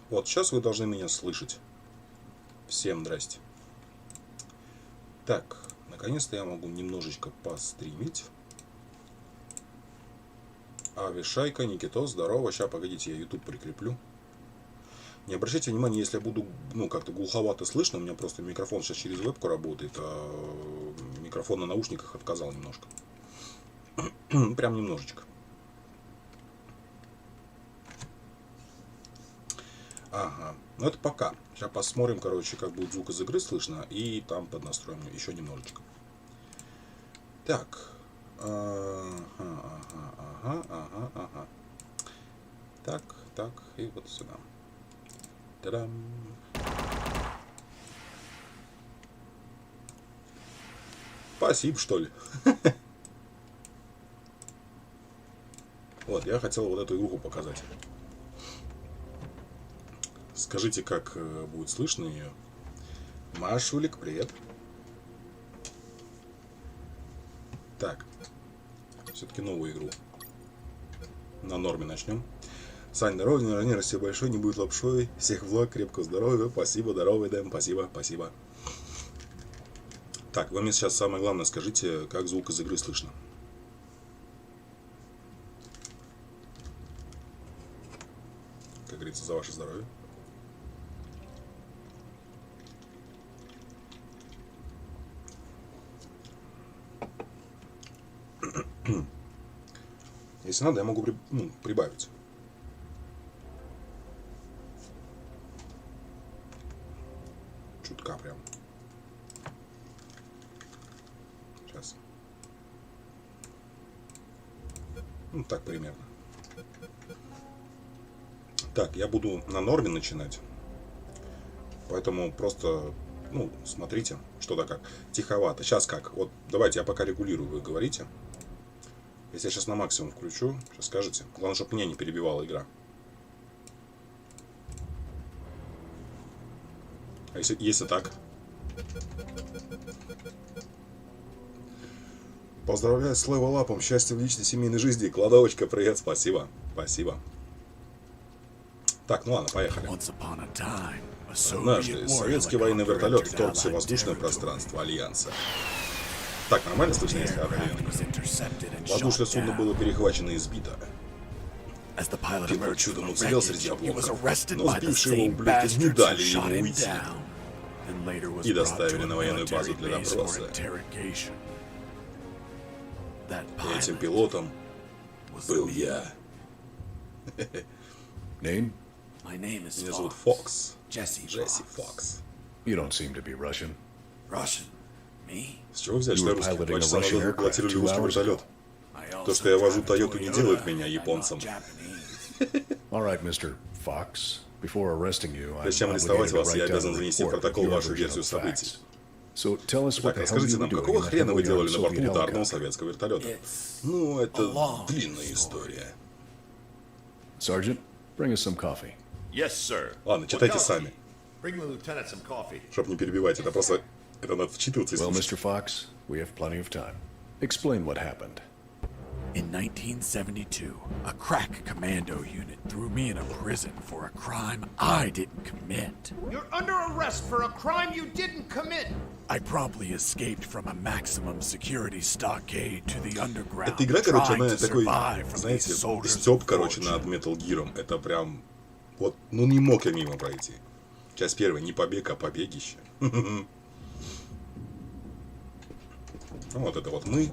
Вот, сейчас вы должны меня слышать. Всем здрасте. Так, наконец-то я могу немножечко постримить. Вишайка, Никитос, здорово. Сейчас, погодите, я YouTube прикреплю. Не обращайте внимания, если я буду, как-то глуховато слышно. У меня просто микрофон сейчас через вебку работает, а микрофон на наушниках отказал немножко. Прям немножечко. Ага, ну это пока. Сейчас посмотрим, короче, как будет звук из игры слышно, и там поднастроим еще немножечко. Так. Ага. Так, и вот сюда. Та-дам. Спасибо, что ли? Вот, я хотел вот эту игру показать. Скажите, как будет слышно ее? Машулик, привет. Так. Все-таки новую игру. На норме начнем. Сань, здорово, день рождения, расти большой, не будет лапшой. Всех благ, крепкого здоровья. Спасибо, здоровый Дэм, спасибо. Так, вы мне сейчас самое главное скажите, как звук из игры слышно. Как говорится, за ваше здоровье. Если надо, я могу прибавить. Чутка прям. Сейчас. Так примерно. Так, я буду на норме начинать. Поэтому просто, смотрите, что да как. Тиховато. Сейчас как? Вот давайте я пока регулирую, вы говорите. Если я сейчас на максимум включу, сейчас скажете. Главное, чтобы меня не перебивала игра. А если так? Поздравляю с левелапом, счастья в личной семейной жизни. Кладовочка, привет, спасибо. Так, ну ладно, поехали. Однажды советский военный вертолет вторгся в воздушное пространство Альянса. Так, нормально слышно, если охрененно? Воздушное судно было перехвачено и сбито. Пилот чудом уцелел среди обломков, но сбившие его ублюдки не дали ему уйти. И доставили на военную базу для допроса. И этим пилотом был я. Name? Меня зовут Фокс. Джесси Фокс. You don't seem to be Russian. С чего взять, что я русский? 2 часа назад пилотировали русский вертолет. То, что я вожу Тойоту, не делает меня японцем. All right, Mr. Fox. Before arresting you, Прежде чем арестовать вас, я обязан занести в протокол вашу версию событий. Так, расскажите нам, какого хрена вы делали на борту ударного советского вертолета? Это длинная история. Sergeant, bring us some coffee. Yes, sir. Ладно, читайте сами. Bring the lieutenant some coffee. Чтоб не перебивать, это просто... Это надо вчитываться и Well, слушать. Mr. Fox, we have plenty of time. Explain what happened. In 1972, a crack commando unit threw me in a prison for a crime I didn't commit. You're under arrest for a crime you didn't commit. I promptly escaped from a maximum security stockade to the underground, Эта игра, короче, trying она to такой, survive from знаете, these soldiers стёб, of короче, fortune. над Metal Gear'ом. Это прям... Вот, не мог я мимо пройти. Часть первая, не побег, а побегище. Вот это вот мы.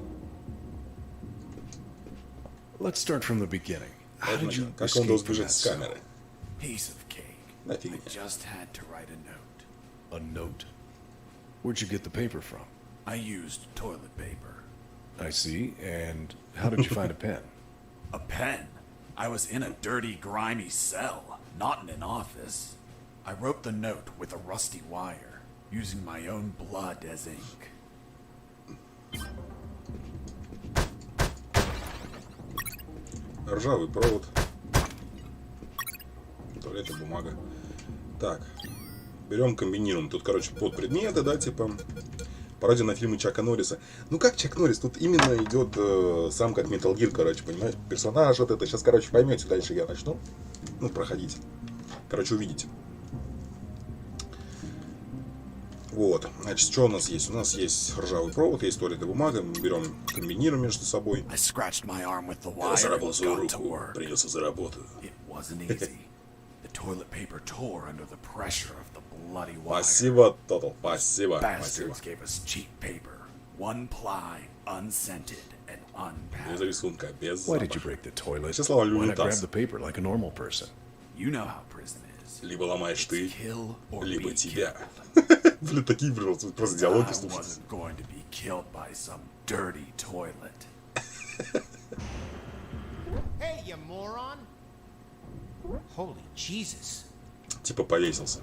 Let's start from the beginning. How did you Как он escape должен from бежать that с cell? камеры? Piece of cake. На I фигне. just had to write a note. A note? Where'd you get the paper from? I used toilet paper. I see. And how did you find a pen? A pen? I was in a dirty, grimy cell, not in an office. I wrote the note with a rusty wire, using my own blood as ink. Ржавый провод. Туалет и бумага. Так. Берем, комбинируем. Тут, короче, под предметы, да, типа. Пародия на фильмы Чака Норриса. Ну как Чак Норрис? Тут именно идет сам как Metal Gear, короче, понимаешь? Персонаж вот это. Сейчас, короче, поймете, дальше я начну. Проходить. короче, увидите. Вот, значит, что у нас есть? У нас есть ржавый провод, есть туалетная бумага, мы берем, комбинируем между собой. I scratched my arm with the Я wire заработал and свою got to руку, work. принялся за работу. It wasn't easy. The toilet paper tore under the pressure of the bloody wire. Спасибо, Тотал, спасибо, спасибо. Bastards gave us cheap paper, one ply, unscented and Без unpacked. рисунка, без Why did you запаха. break the toilet? Все слова Why not grab унитаз. the paper like a normal person? You know how prison is. Либо ломаешь ты, Kill or либо be тебя. killed. Блин, такие просто I диалоги слушать. wasn't going to be killed by some dirty toilet. Hey, you moron! Holy Jesus. Типа повесился.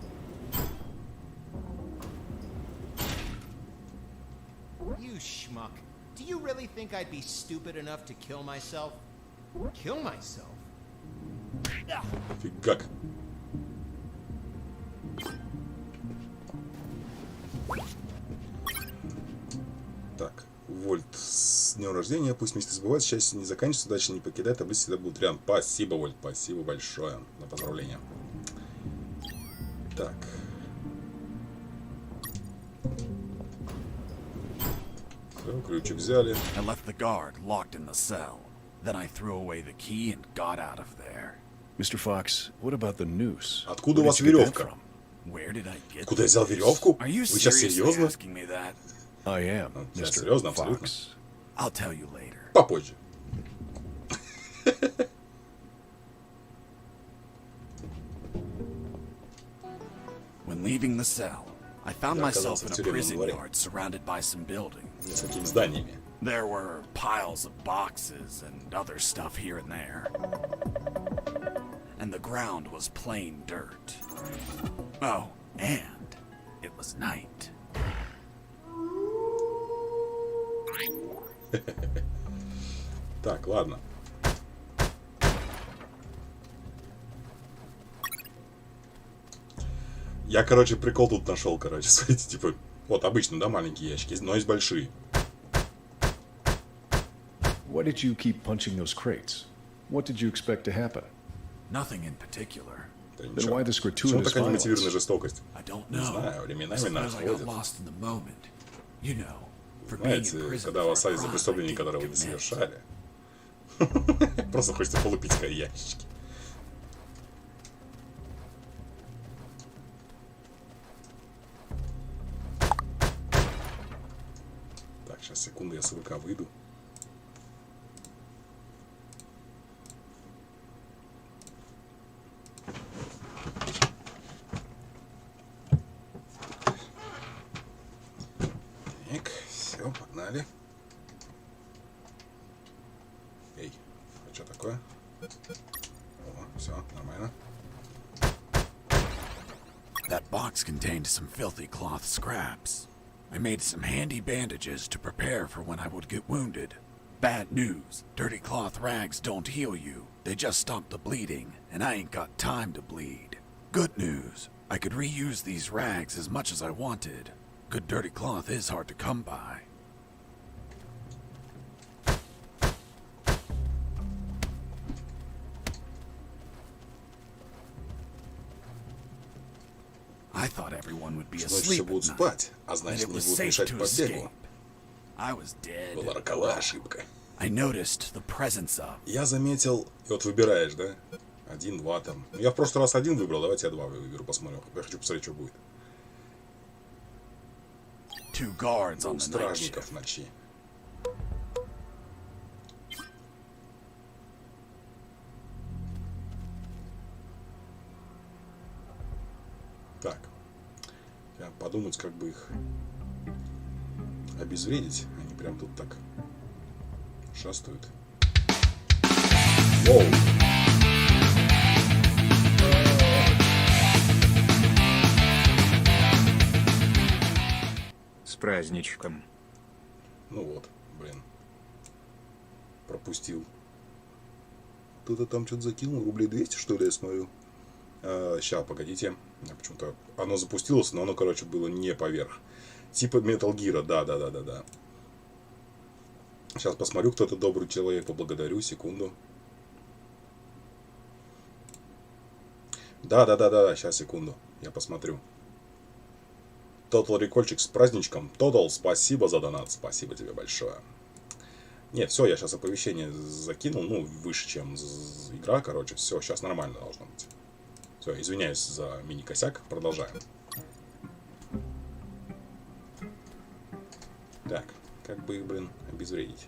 You schmuck. Do you really think I'd be stupid enough to kill myself? Kill myself? Фигак. Так, Вольт, с днем рождения, пусть мечты сбываются, счастье не заканчивается, удача не покидает, таблицы всегда будут рядом. Спасибо, Вольт, спасибо большое за поздравление. Так. Все, ключик взяли. I left the guard locked in the cell. Then I threw away the key and got out of there. Mr. Fox, what about the noose? Откуда у Where вас did you get that веревка? from? Where did I get Куда я взял веревку? Are you Вы сейчас seriously серьезно? asking me that? I am, Я Mr. серьезно, абсолютно. Fox. I'll tell you later. Попозже. When leaving the cell, I found Я myself оказался in в a тюремном prison дворе. yard surrounded by some buildings. Несколькими зданиями. There were piles of boxes and other stuff here and there. And the ground was plain dirt. Oh, and it was night. Так, ладно. Я, короче, прикол тут нашел, короче. Смотрите, типа, вот обычно, да, маленькие ящики, но есть большие. Why did you keep punching those crates? What did you expect to happen? Nothing in particular. Да Then ничего. why this Почему gratuitous такая немотивированная violence? жестокость? I don't Не know. знаю, I временами suppose I got находит. lost in the moment. You know, for being in Знаете, prison когда for вас a садят за crime I преступление, didn't которое вы не commit. совершали. Просто хочется полупить свои ящички. Так, сейчас, секунду, я с ВК выйду. Так, все, погнали. Эй, а что такое? О, все, нормально. That box contained some filthy cloth scraps. I made some handy bandages to prepare for when I would get wounded. Bad news. Dirty cloth rags don't heal you. They just stop the bleeding, and I ain't got time to bleed. Good news. I could reuse these rags as much as I wanted. Good dirty cloth is hard to come by. I thought everyone would be Значит, все asleep будут at night, спать, а and значит, it не was будут safe мешать to побегу. escape. I was dead. Была роковая ошибка. I noticed the presence of Я заметил, и вот выбираешь, да? Один, два там. Ну, я в прошлый раз один выбрал, давайте я два выберу, посмотрим. Я хочу посмотреть, что будет. two guards on Двух the night стражников shift. в ночи. Так. Я подумать, как бы их обезвредить. Они прям тут так шастают. Воу! С праздничком. Ну вот, блин. Пропустил. Кто-то там что-то закинул, рублей 200, что ли, я смотрю. Ща, погодите. Почему-то оно запустилось, но оно, короче, было не поверх. Типа Metal Gear, да. Сейчас посмотрю, кто-то добрый человек, поблагодарю, секунду. Да, сейчас, секунду. Я посмотрю. Total Рекольчик с праздничком. Total, спасибо за донат. Спасибо тебе большое. Нет, все, я сейчас оповещение закинул. Ну, выше, чем игра, короче. Все, сейчас нормально должно быть. Все, извиняюсь за мини-косяк. Продолжаем. Так, как бы их, блин, обезвредить?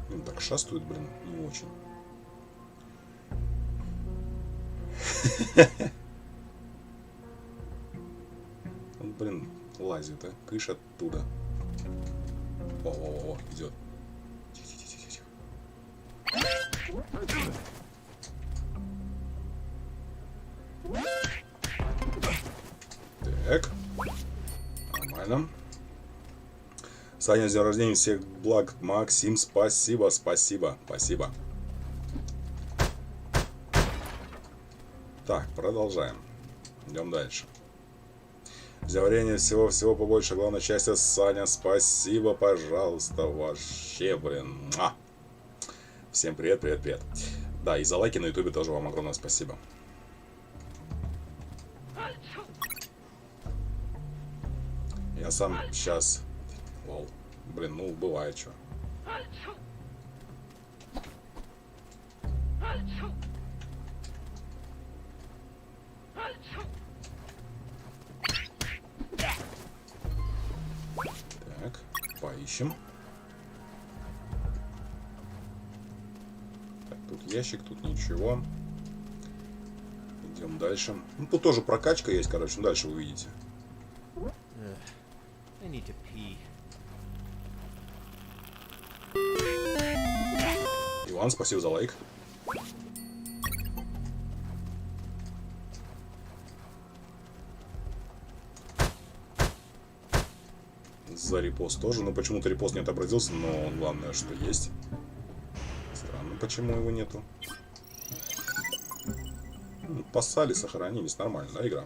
Ну, так шастают, блин, не очень. Он, блин, лазит, а? Кыш оттуда. О, идет. Тихо. Так. Нормально. Саня, с днем рождения, всех благ. Максим, спасибо. Так, продолжаем. Идем дальше. Заварение всего побольше. Главное счастье, Саня. Спасибо, пожалуйста. Вообще, блин. Всем привет. Да, и за лайки на ютубе тоже вам огромное спасибо. Я сам сейчас... Лол. Блин, ну, бывает что. Так, поищем. Так, тут ящик, тут ничего. Идем дальше. Ну, тут тоже прокачка есть, короче. Дальше вы увидите. I need to pee. Иван, спасибо за лайк. За репост тоже. Но почему-то репост не отобразился, но главное, что есть. Странно, почему его нету. Поссали, сохранились. Нормально, да, игра?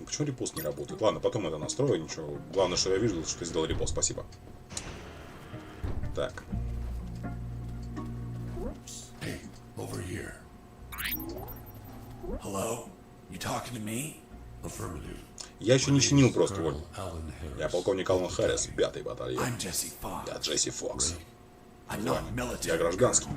Почему репост не работает? Ладно, потом это настрою, ничего. Главное, что я вижу, что ты сделал репост. Спасибо. Так. Hey, over here. Hello? You talking to me? Affirmative. Я еще не чинил просто воль. Я полковник Алан Харрис, 5-й батальон. I'm Jesse Fox. Я Джесси Фокс. I'm not military. Я гражданский.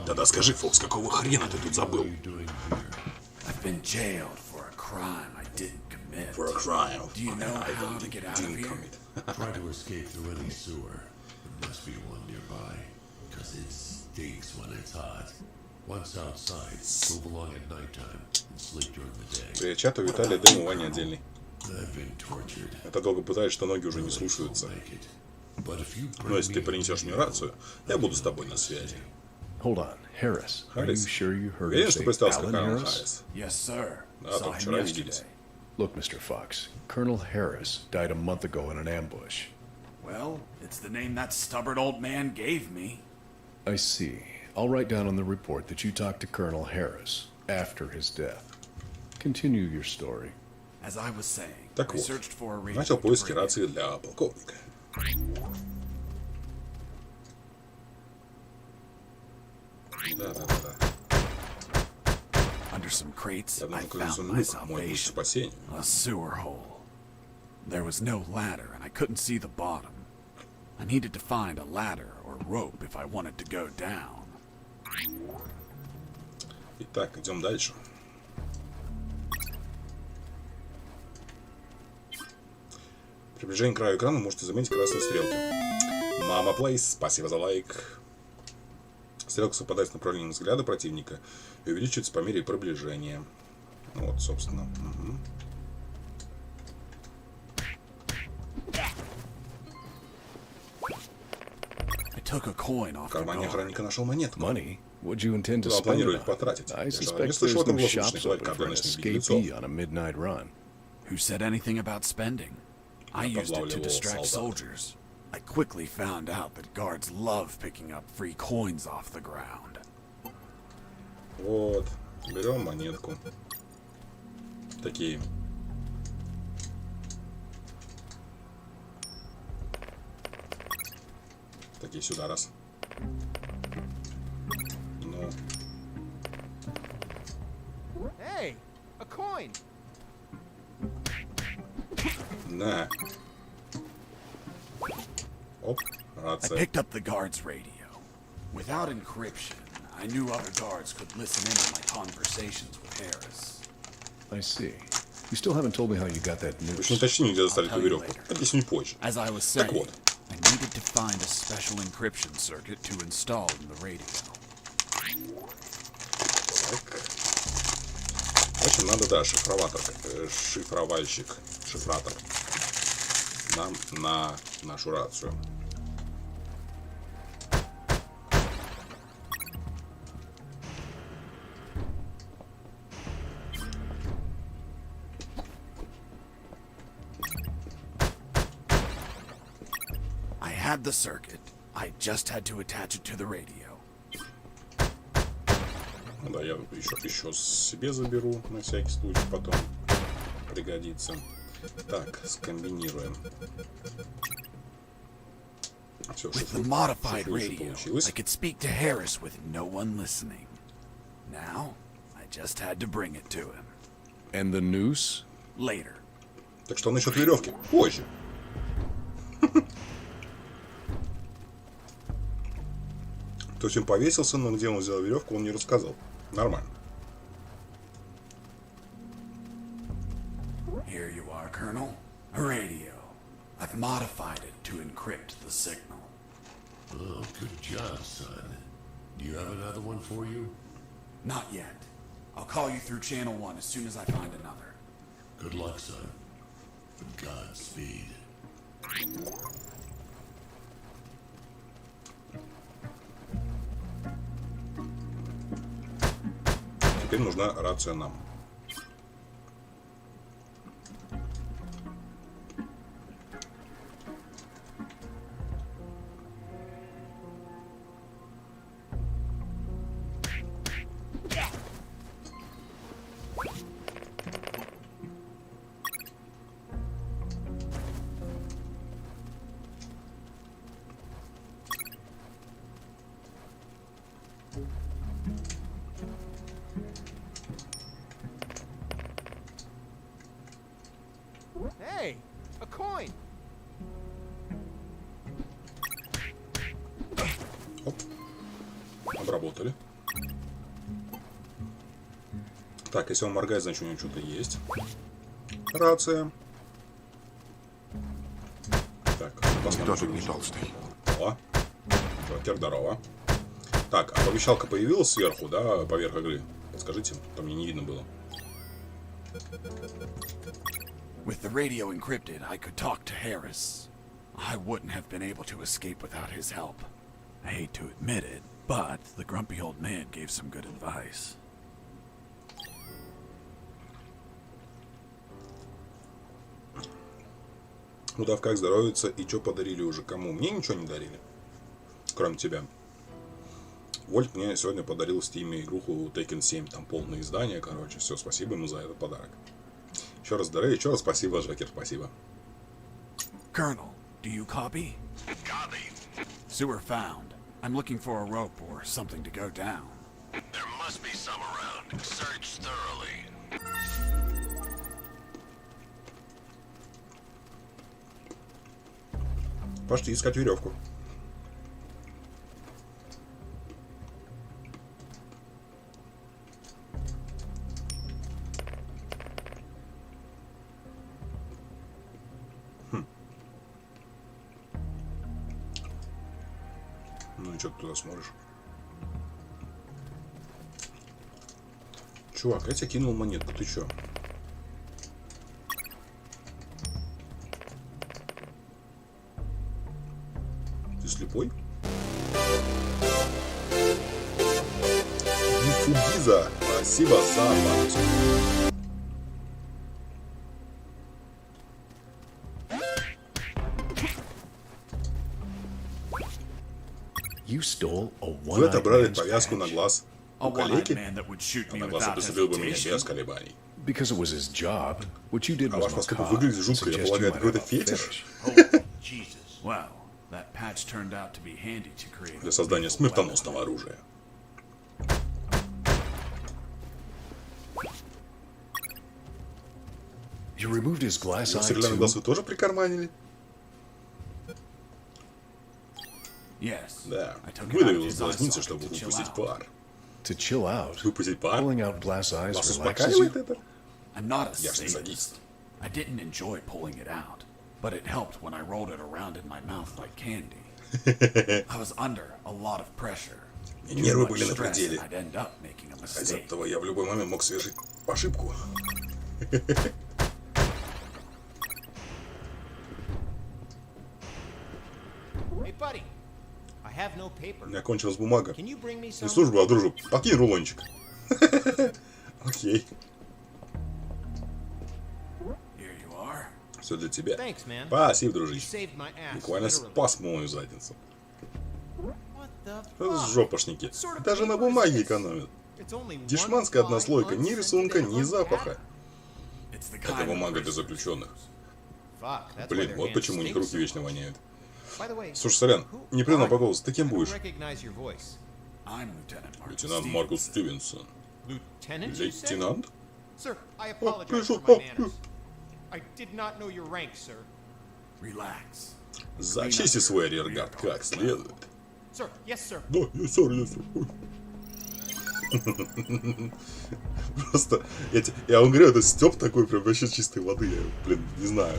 Тогда скажи, Фокс, какого хрена ты тут забыл? I've been jailed for a crime I didn't commit. For a crime. Do you know how to get out of Didn't here? commit. Try to escape through any sewer. There must be one nearby, because it stinks when it's hot. Once outside, move along at nighttime and sleep during the day. Привет, чату, Виталий, День, Ваня отдельный. I've been tortured. Это долго пытаюсь, что ноги уже не слушаются. Make it. But if you Но если ты принесешь мне рацию, я буду с тобой на связи. Hold on, Harris. Are you Харрис. sure you heard Уверен, him что say представился как Alan Алан Harris? Харрис? Yes, sir. Да, Saw только him вчера yesterday. виделись. Look, Mr. Fox, Colonel Harris died a month ago in an ambush. Well, it's the name that stubborn old man gave me. I see. I'll write down on the report that you talked to Colonel Harris after his death. Continue your story. As I was saying, Так I вот, searched for a radio начал to поиски bring рации для полковника. Да. Under some crates, Я I обнаружил found сундук, my мой путь к salvation. спасению. A sewer hole. There was no ladder, and I couldn't see the bottom. I needed to find a ladder or rope if I wanted to go down. Итак, идем дальше. При приближении к краю экрана можете заметить красные стрелки. Мама Плейс, спасибо за лайк. Стрелка совпадает с направлением взгляда противника и увеличивается по мере приближения. Вот, собственно. Угу. В кармане охранника нашел монетку. Money? Would you intend to Куда spend планируете it on? потратить? I Я же не suspect слышал there's о том, no что shops слушай open for an кардоночных беглецов. escapee on a midnight run. Who said anything about spending? I used it to distract soldiers. I quickly found out that guards love picking up free coins off the ground. Вот. Берем монетку. Такие. Такие сюда, раз. Ну. Hey, a coin. На. Оп, I рация. picked up the guard's radio. Without encryption, I knew other guards could listen in on my conversations with Harris. I see. You still haven't told me how you got that В общем, news. точнее, где I'll достали tell эту you веревку. later. Объясню позже. As I was Так saying, вот. I needed to find a special encryption circuit to install in the radio. Так. В общем, надо, да, шифроватор, шифровальщик, шифратор нам на нашу рацию. I had the circuit. I just had to attach it to the radio. Ну да, я еще себе заберу, на всякий случай, потом пригодится. Так, скомбинируем. Все, With the modified radio, получилось. I could speak to Harris with no one listening. Now, I just had to bring it to him. And the noose? Later. Так что насчет веревки? Позже. То есть он повесился, но где он взял веревку, он не рассказал. Нормально. Here you are, Colonel. A radio. I've modified it to encrypt the signal. Oh, good job, son. Do you have another one for you? Not yet. I'll call you through channel 1 as soon as I find another. Good luck, son. Godspeed. Теперь нужна рация нам. Hey, a coin. Оп. Обработали. Так, если он моргает, значит у него что-то есть. Рация. Так, посмотрим. Не толстый. О, Джокер, здорово. Так, оповещалка появилась сверху, да, поверх игры? Подскажите, там мне не видно было. With the radio encrypted, I could talk to Harris. I wouldn't have been able to escape without his help. I hate to admit it, but the grumpy old man gave some good advice. Удав, как здоровится и что подарили уже кому? Мне ничего не дарили, кроме тебя. Вольт мне сегодня подарил в Steam игруху Tekken 7, там полное издание, короче, все, спасибо ему за этот подарок. Еще раз здоровья, еще раз спасибо, Джокер, спасибо. Colonel, do you copy? Copy. Sewer found. I'm looking for a rope or something to go down. There must be some around. Search thoroughly. Пошли искать веревку. Ну и что ты туда смотришь? Чувак, я тебе кинул монетку, ты чё? Ты слепой? Гиза, спасибо за память. You stole a Вы отобрали one-eyed man's повязку на badge. глаз. A one-eyed калеки? man that would shoot me Одноглазый without пристрелил бы меня hesitation. без колебаний. Because it was his job. What you did А was ваш поступок macabre. выглядит жутко, я Suggest you полагаю, might это какой-то have a фетиш? fetish. Jesus. Well, that patch turned out to be handy to create Для a создания lethal смертоносного оружия. You removed his glass Его eye стеклянный too? глаз вы тоже прикарманили? weapon. Yes. Да. I took it out of Выдавил his из eye глазницы, socket чтобы to chill выпустить out. пар. To chill out. Выпустить пар? Pulling out glass eyes Вас relaxes успокаивает you? это? I'm not a Я ж не sadist. садист. I didn't enjoy pulling it out, but it helped when I rolled it around in my mouth like candy. I was under a lot of pressure. Too Нервы much были на stress, пределе. and I'd end up making a А из mistake. этого я в любой момент мог совершить ошибку. Hey, buddy. I have no paper. У меня кончилась бумага. Can you bring me Не some? службу, а дружу. Подкинь рулончик. Окей. Here you are. Все для тебя. Thanks, man. Спасибо, You дружище. saved my ass. Буквально literally. спас мою задницу. What the Жопошники. Даже на бумаге экономят. It's only one Дешманская line, однослойка. Ни рисунка, ни unscented, запаха. It's the Это kind of бумага для prisoners. заключенных. Fuck, that's why Блин, their вот hands почему у них stink руки so вечно much. воняют. By the way, Слушай, сорян, who не признал are по you? голосу. Ты кем I don't будешь? recognize your voice. I'm Lieutenant Marcus Лейтенант Маркус Stevenson. Стивенсон. Lieutenant, you said? Лейтенант? Sir, I apologize пришел, for my manners. I did not know your rank, sir. Relax. Зачисти свой арьергард как следует. Sir, yes, sir. Да, я сор. Просто, я вам говорю, это стёб такой, прям вообще чистой воды, я, блин, не знаю.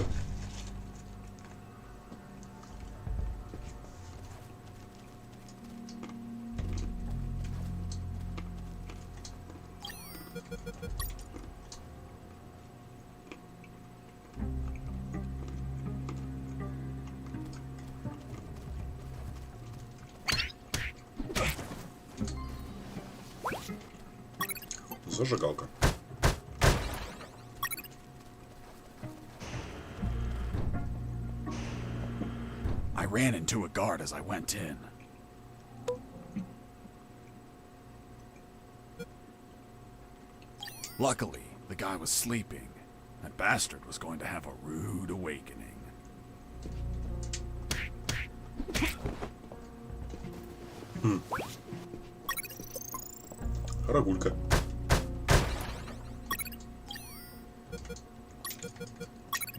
Зажигалка. I ran into a guard as I went in. Luckily, the guy was sleeping. That bastard was going to have a rude awakening. Рогулька.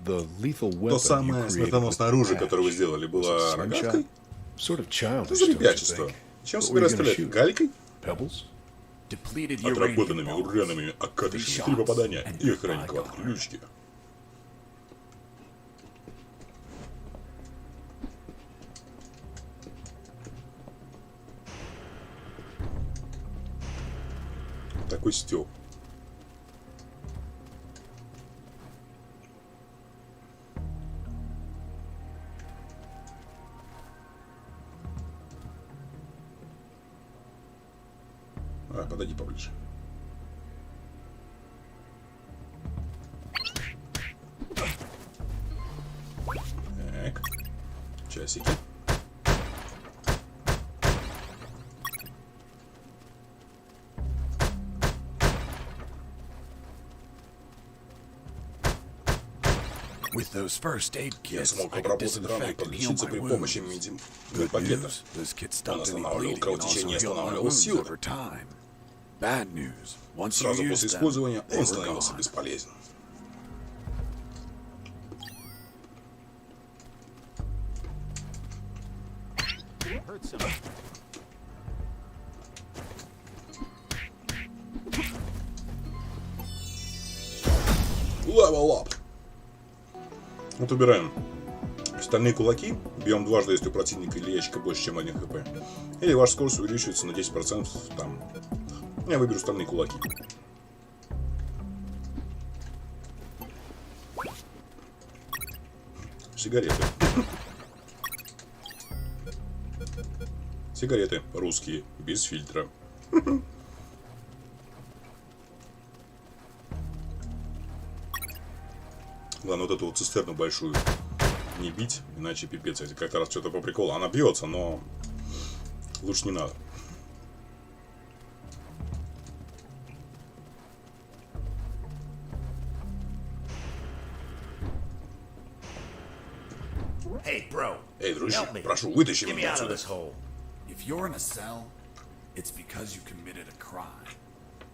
The lethal То weapon you самое created with смертоносное оружие, the которое вы patch. сделали, Was it было slingshot? рогаткой? Sort of Это childish, за don't you ребячество. think? Чем What were you собираюсь gonna стрелять? shoot? Галькой? Pebbles? Depleted uranium Отработанными balls. урановыми окатышами. 3 попадания и охранник в отключке. Такой стёб. Подойди поближе. Так. Часики. With those first aid Я kits, смог I could обработать рану и disinfect and heal подлечиться my при помощи wounds. медпакета. News, those kits Он stopped any останавливал bleeding and also кровотечение и healed my останавливал wounds силы. over time. Bad news. Once you Сразу used после them, использования they он were становился gone. бесполезен. Hurt someone. Level up. Вот убираем стальные кулаки, бьем дважды, если у противника или ящика больше, чем 1 хп. Или ваша скорость увеличивается на 10%. Там. Я выберу стальные кулаки. Сигареты. Сигареты русские, без фильтра. Главное, вот эту вот цистерну большую не бить, иначе пипец. Если как-то раз что-то по приколу, она бьется, но лучше не надо. Hey, bro. Эй, дружище, Help me. прошу, вытащи Get me меня out of отсюда. this hole. If you're in a cell, it's because you committed a crime.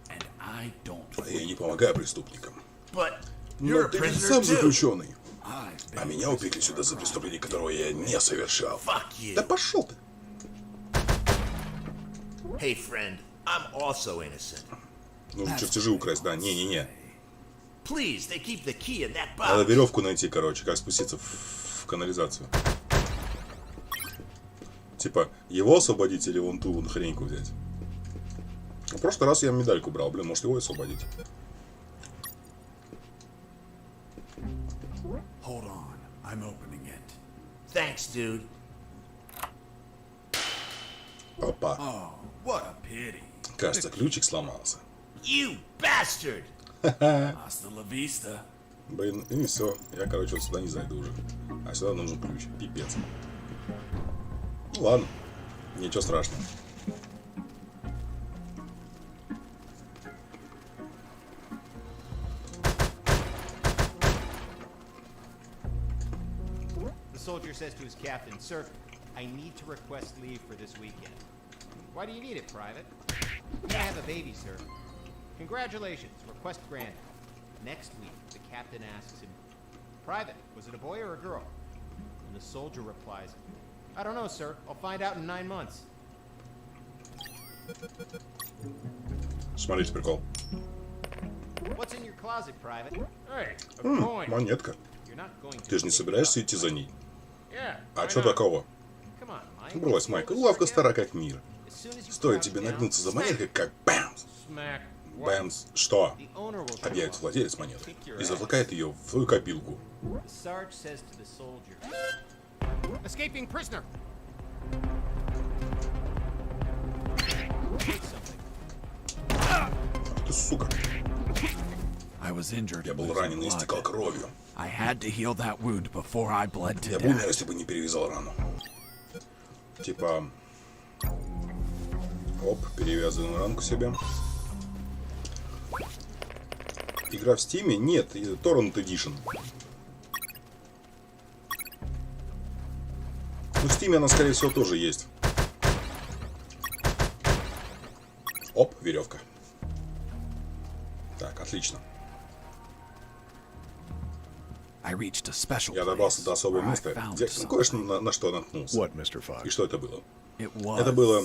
And I don't. Я не помогаю преступникам. But Но you're a ты ведь prisoner сам too. заключенный. I've А been меня упекли сюда за преступление, которого я не совершал. Fuck you. Да пошел ты. Hey, friend. I'm also innocent. Нужно чертежи украсть, да. Не-не-не. Please, they keep the key in that Надо box. веревку найти, короче, как спуститься в канализацию. Типа, его освободить или вон ту вон хреньку взять? В прошлый раз я медальку брал, блин, может его освободить. Hold on, I'm opening it. Thanks, dude. Опа. Oh, what a pity. Кажется, ключик сломался. You bastard! Hasta la vista. Блин, и все. Я, короче, вот сюда не зайду уже. А сюда нужен ключ. Пипец. Ну ладно. Ничего страшного. The soldier says to his captain, "Sir, I need to request leave for this weekend." "Why do you need it, Private?" "I have a baby, sir." "Congratulations, request granted." Next week, the captain asks him, "Private, was it a boy or a girl?" And the soldier replies, "I don't know, sir. I'll find out in 9 months." Смотрите, прикол. "What's in your closet, Private?" "Hey, a coin." Монетка. "You're not going to Ты же не pick it собираешься up." идти за ней? "Yeah, А why что not?" такого? "Come on, Mike. Брось, Майк, лавка стара как мир. As soon as you Стоит crouch тебе down, нагнуться за smack, монеткой, как бэмс. smack. What? Бэмс. Что? The owner will show Объявится up. владелец монеты Kick your и ass. затолкает ее в твою копилку. The Sarge says to the soldier, "Escaping prisoner." Take something. Ты сука. I was injured. Я and был losing ранен и истекал blood. кровью. I had to heal that wound before I bled to Я бы умер, death. если бы не перевязал рану. Типа... Оп, перевязываем ранку себе. Игра в Стиме? Нет, Torrent Edition. Ну, в Стиме она, скорее всего, тоже есть. Оп, веревка. Так, отлично. I reached a special Я добрался place до особого where I места, found где something. кое-что на что наткнулся. What, Mr. И Fox? что это было? It was. Это было...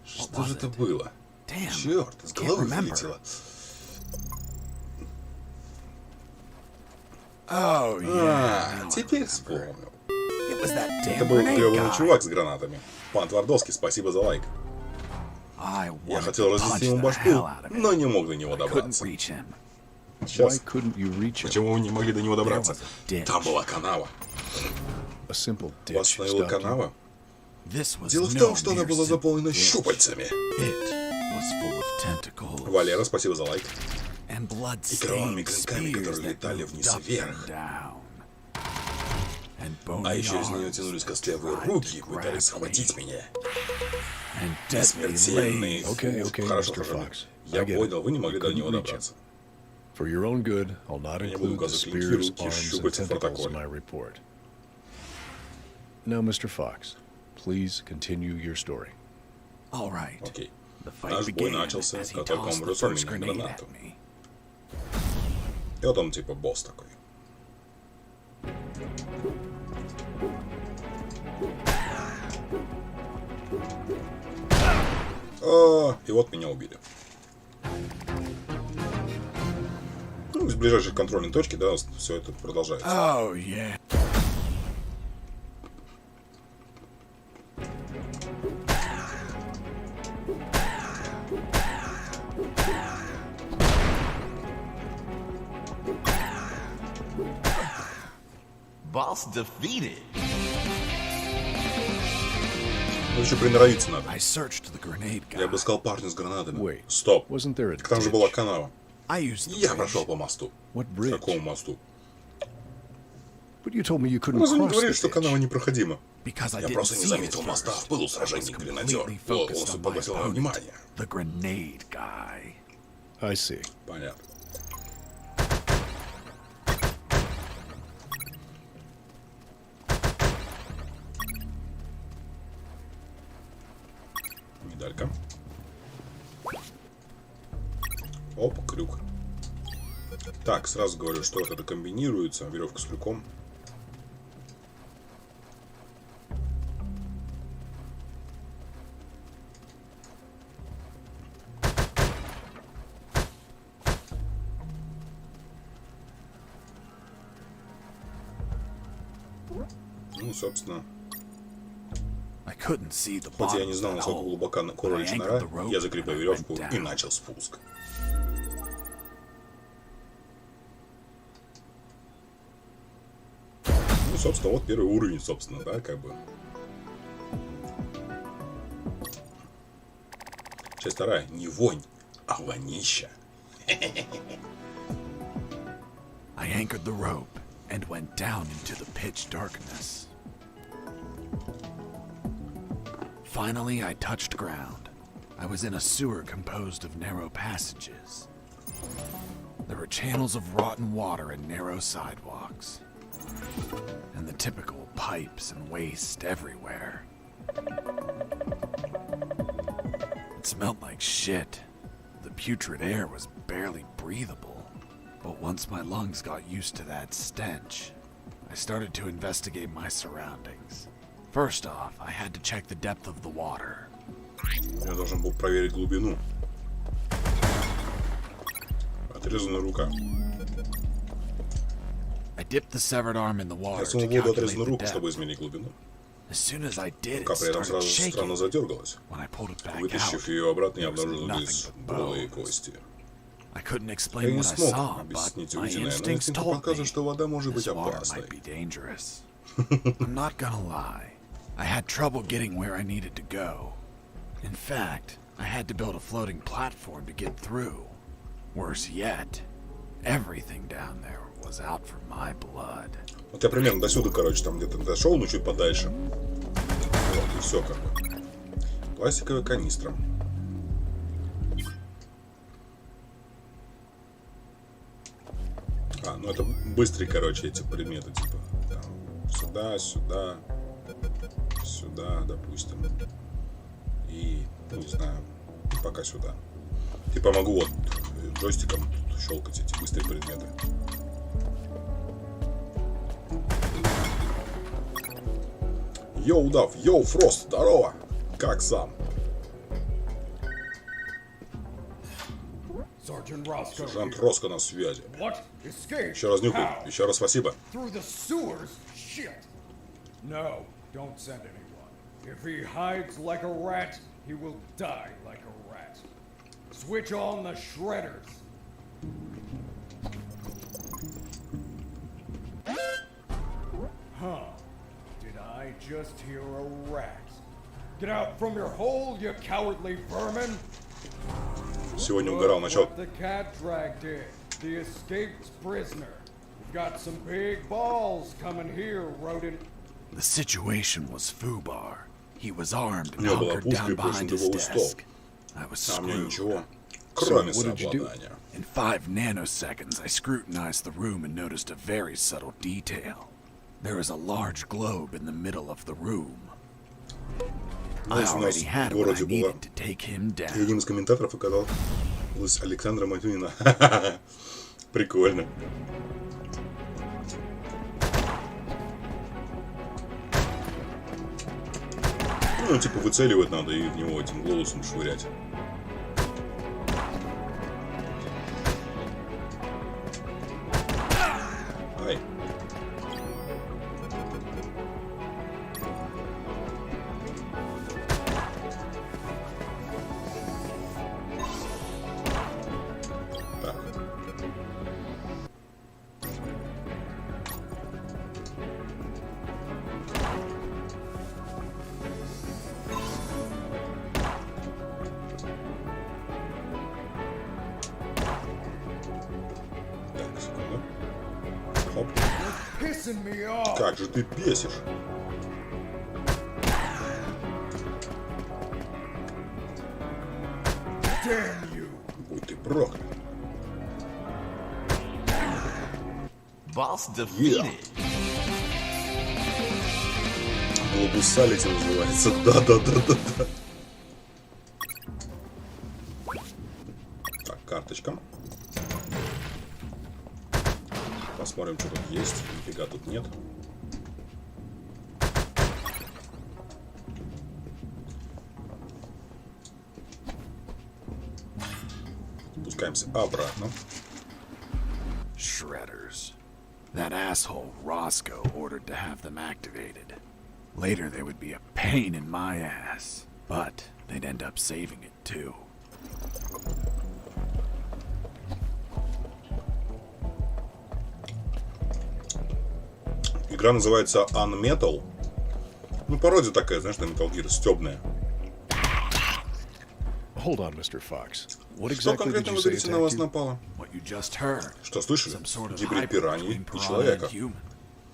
Что was же это it? было? Damn, Черт, из can't головы remember. вылетело. Oh yeah. now I Теперь remember. вспомнил. It was that Это damn был grenade гребаный guy. чувак с гранатами. Пан Твардовский, спасибо за лайк. I Я wanted хотел to разнести punch ему the башку, hell out of him. но не мог до него Couldn't добраться. reach him. Why Сейчас. couldn't you reach him? Почему вы не могли до него добраться? There was a ditch. Там была канава. A simple ditch Вас остановила stopped you. канава? This was Дело в no том, что она mere была simple заполнена ditch. щупальцами. It was full of tentacles Валера, спасибо за лайк. and И кровавыми blood-stained клинками, spears которые that летали moved вниз up и вверх. and down. And А bony еще из нее arms тянулись that костлявые tried руки и to пытались grab схватить me. меня. And И deadly смертельные. lays. Okay, Хорошо, Mr. хорошо. Fox. Я I get понял, it. вы не могли до Couldn't него reach him. добраться. For your own good, I'll not Я не буду include the указывать клинки, spears, руки, arms, and щупальца в tentacles in протоколе. my report. Now, Mr. Fox, please continue your story. All right. Окей. The fight Наш бой began начался, as he как только он tossed the бросил first меня grenade гранату. at me. И вот он типа босс такой. И вот меня убили. Ну, из ближайшей контрольной точки, да, все это продолжается. Oh yeah. Boss defeated. Ну, еще приноровиться надо. I searched the grenade Я guy. обыскал парня с гранатами. Wait, Стоп. wasn't there a Так там же была ditch? канава. I used the Я bridge. прошел по мосту. What По bridge? какому мосту? But you told me you couldn't Разве не cross говорили, the что канава ditch? непроходима? Because I Я didn't просто не see it заметил at моста. first. В пылу I сражения was гренадер. completely Он focused полностью on my поглотил мое opponent, внимание. the grenade guy. I see. Понятно. Медалька. Оп, крюк. Так, сразу говорю, что вот это комбинируется. Веревка с крюком. Ну, собственно. Хоть я не знал, насколько глубока кроличья нора, я закрепил веревку и начал спуск. Ну, собственно, вот первый уровень, собственно, да, как бы. Часть вторая. Не вонь, а вонища. I anchored the rope and went down into the pitch darkness. Finally, I touched ground. I was in a sewer composed of narrow passages. There were channels of rotten water and narrow sidewalks. And the typical pipes and waste everywhere. It smelled like shit. The putrid air was barely breathable. But once my lungs got used to that stench, I started to investigate my surroundings. First off, I had to check the depth of the water. Я должен был проверить глубину. Отрезанная рука. I dipped the severed arm in the water Я to сунул в воду calculate отрезанную the руку, depth. чтобы измерить глубину. As soon as I did, Рука it при этом started сразу странно shaking. задергалась. When I pulled it back Вытащив out, ее обратно, я there was обнаружил nothing лишь but голые bones. кости. I couldn't Я explain не what I смог saw, but объяснить my увиденное, но instincts инстинкт told me подсказывает, что вода может быть this water опасной. might be dangerous. I'm not gonna lie. I had trouble getting where I needed to go. In fact, I had to build a floating platform to get through. Worse yet, everything down there was out for my blood. Вот я примерно до сюда, короче, там где-то дошел, но чуть подальше. Вот, и все как бы. Пластиковая канистра. А, ну это быстрые, короче, эти предметы, типа. Там, сюда, сюда, сюда, допустим. И, ну, не знаю, пока сюда. Типа могу вот джойстиком щелкать эти быстрые предметы. Йоу, Дав, йоу, Фрост, здорово! Как сам? Сержант Роско на связи. Еще раз нюхай, еще раз спасибо. No, don't send anyone. If he hides like a rat, he will die like a rat. Switch on the shredders. Huh. Did I just hear a rat? Get out from your hole, you cowardly vermin! Сегодня угорал насчет. What the cat dragged in. The escaped prisoner. We've got some big balls coming here, rodent. The situation was foobar. He was armed and У него была hunkered пушка и down behind his прочный стол. desk. I was А мне screwed. ничего, кроме what did you do? самообладания. In 5 nanoseconds, I scrutinized the room and noticed a very subtle detail. There is a large globe in the middle of the room. I Знаешь, у нас already в had what I городе была... needed to take him И down. один из комментаторов оказалась Александра Матюнина. Прикольно. Ну, типа выцеливать надо и в него этим глобусом швырять. Ай. Так. Так, секунду. Хоп. Pissing me off. Как же ты бесишь? Damn you. Будь ты проклят. Boss defeated. Глобусалити называется. Да-да-да-да-да. Посмотрим, что тут есть. Нифига тут нет. Спускаемся обратно. Shredders. That asshole Roscoe ordered to have them activated. Later they would be a pain in my ass, but they'd end up saving it too. Игра называется Unmetal. Ну, пародия такая, знаешь, на Metal Gear, стёбная. Hold on, Mr. Fox. What Что exactly did конкретно, you вы say говорите, на вас attacked you? напало? What you just heard. Что слышали? Some sort of Гибрид hybrid пираньи between и piranha человека. and human.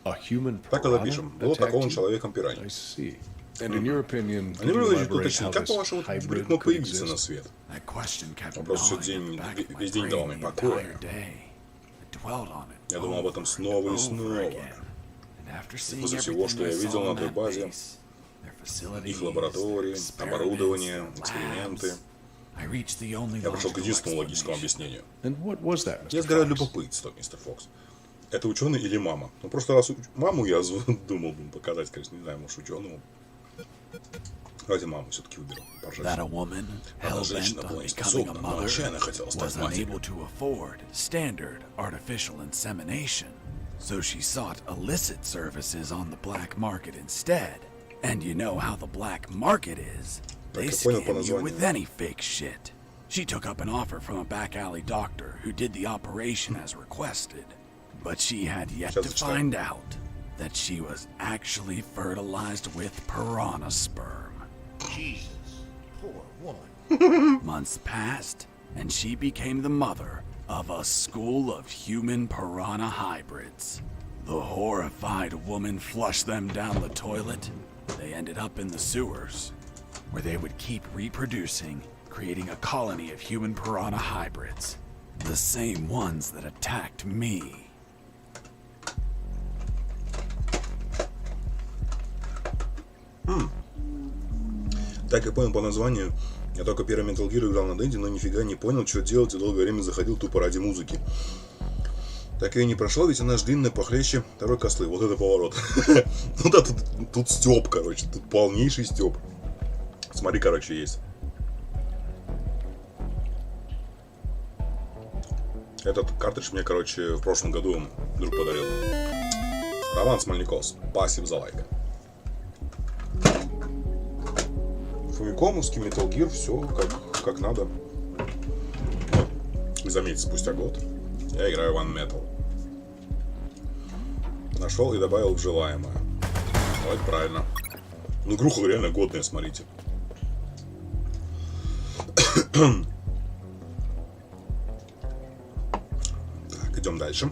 A human Так и piranha запишем. Был attacked атакован you? человеком I пираньей. see. And in your opinion, Они can you вынуждены elaborate уточнить, how как, this по-вашему, этот гибрид hybrid мог could появиться на exist? свет? That question kept Вопрос всё gnawing день- at the back of my весь день давал brain мне the покоя. entire day. I dwelled on it Я думал об этом снова и over снова. again. And after seeing После всего, everything что я I видел saw на on той that базе, base, their facilities, их лаборатории, their оборудование, experiments, эксперименты, labs, I reached the only я пришел к logical единственному логическому explanation. объяснению. And what was that, Я Mr. сгораю Fox? любопытством, мистер Фокс. Это ученый или мама? Ну, просто раз маму я думал показать, конечно, не знаю, может, ученому. Давайте маму все-таки выберем. That a woman, Она женщина hell-bent была on не becoming a способна, но mother, отчаянно хотела стать was матерью. unable to afford standard artificial insemination, so she sought illicit services on the black market instead. And you know how the black market is. They Так, я понял по scam you названию. with any fake shit. She took up an offer from a back alley doctor who did the operation as requested. But she had yet to Сейчас зачитаю. find out that she was actually fertilized with piranha sperm. Jesus, poor woman. Months passed, and she became the mother of a school of human piranha hybrids. The horrified woman flushed them down the toilet. They ended up in the sewers, where they would keep reproducing, creating a colony of human piranha hybrids. The same ones that attacked me. Так я понял по названию. Я только первый Metal Gear играл на Денде, но нифига не понял, что делать, и долгое время заходил тупо ради музыки. Так я и не прошел, ведь она ж длинная, похлеще второй кослы. Вот это поворот. Ну да, тут стёб, короче, тут полнейший стёб. Смотри, короче, есть. Этот картридж мне, короче, в прошлом году друг подарил. Роман Смольников, спасибо за лайк. Фамикомовский Metal Gear, все как надо. И заметьте, спустя год я играю в Unmetal. Нашел и добавил в желаемое. Ну, это правильно. Ну, игруха реально годная, смотрите. Так, идем дальше.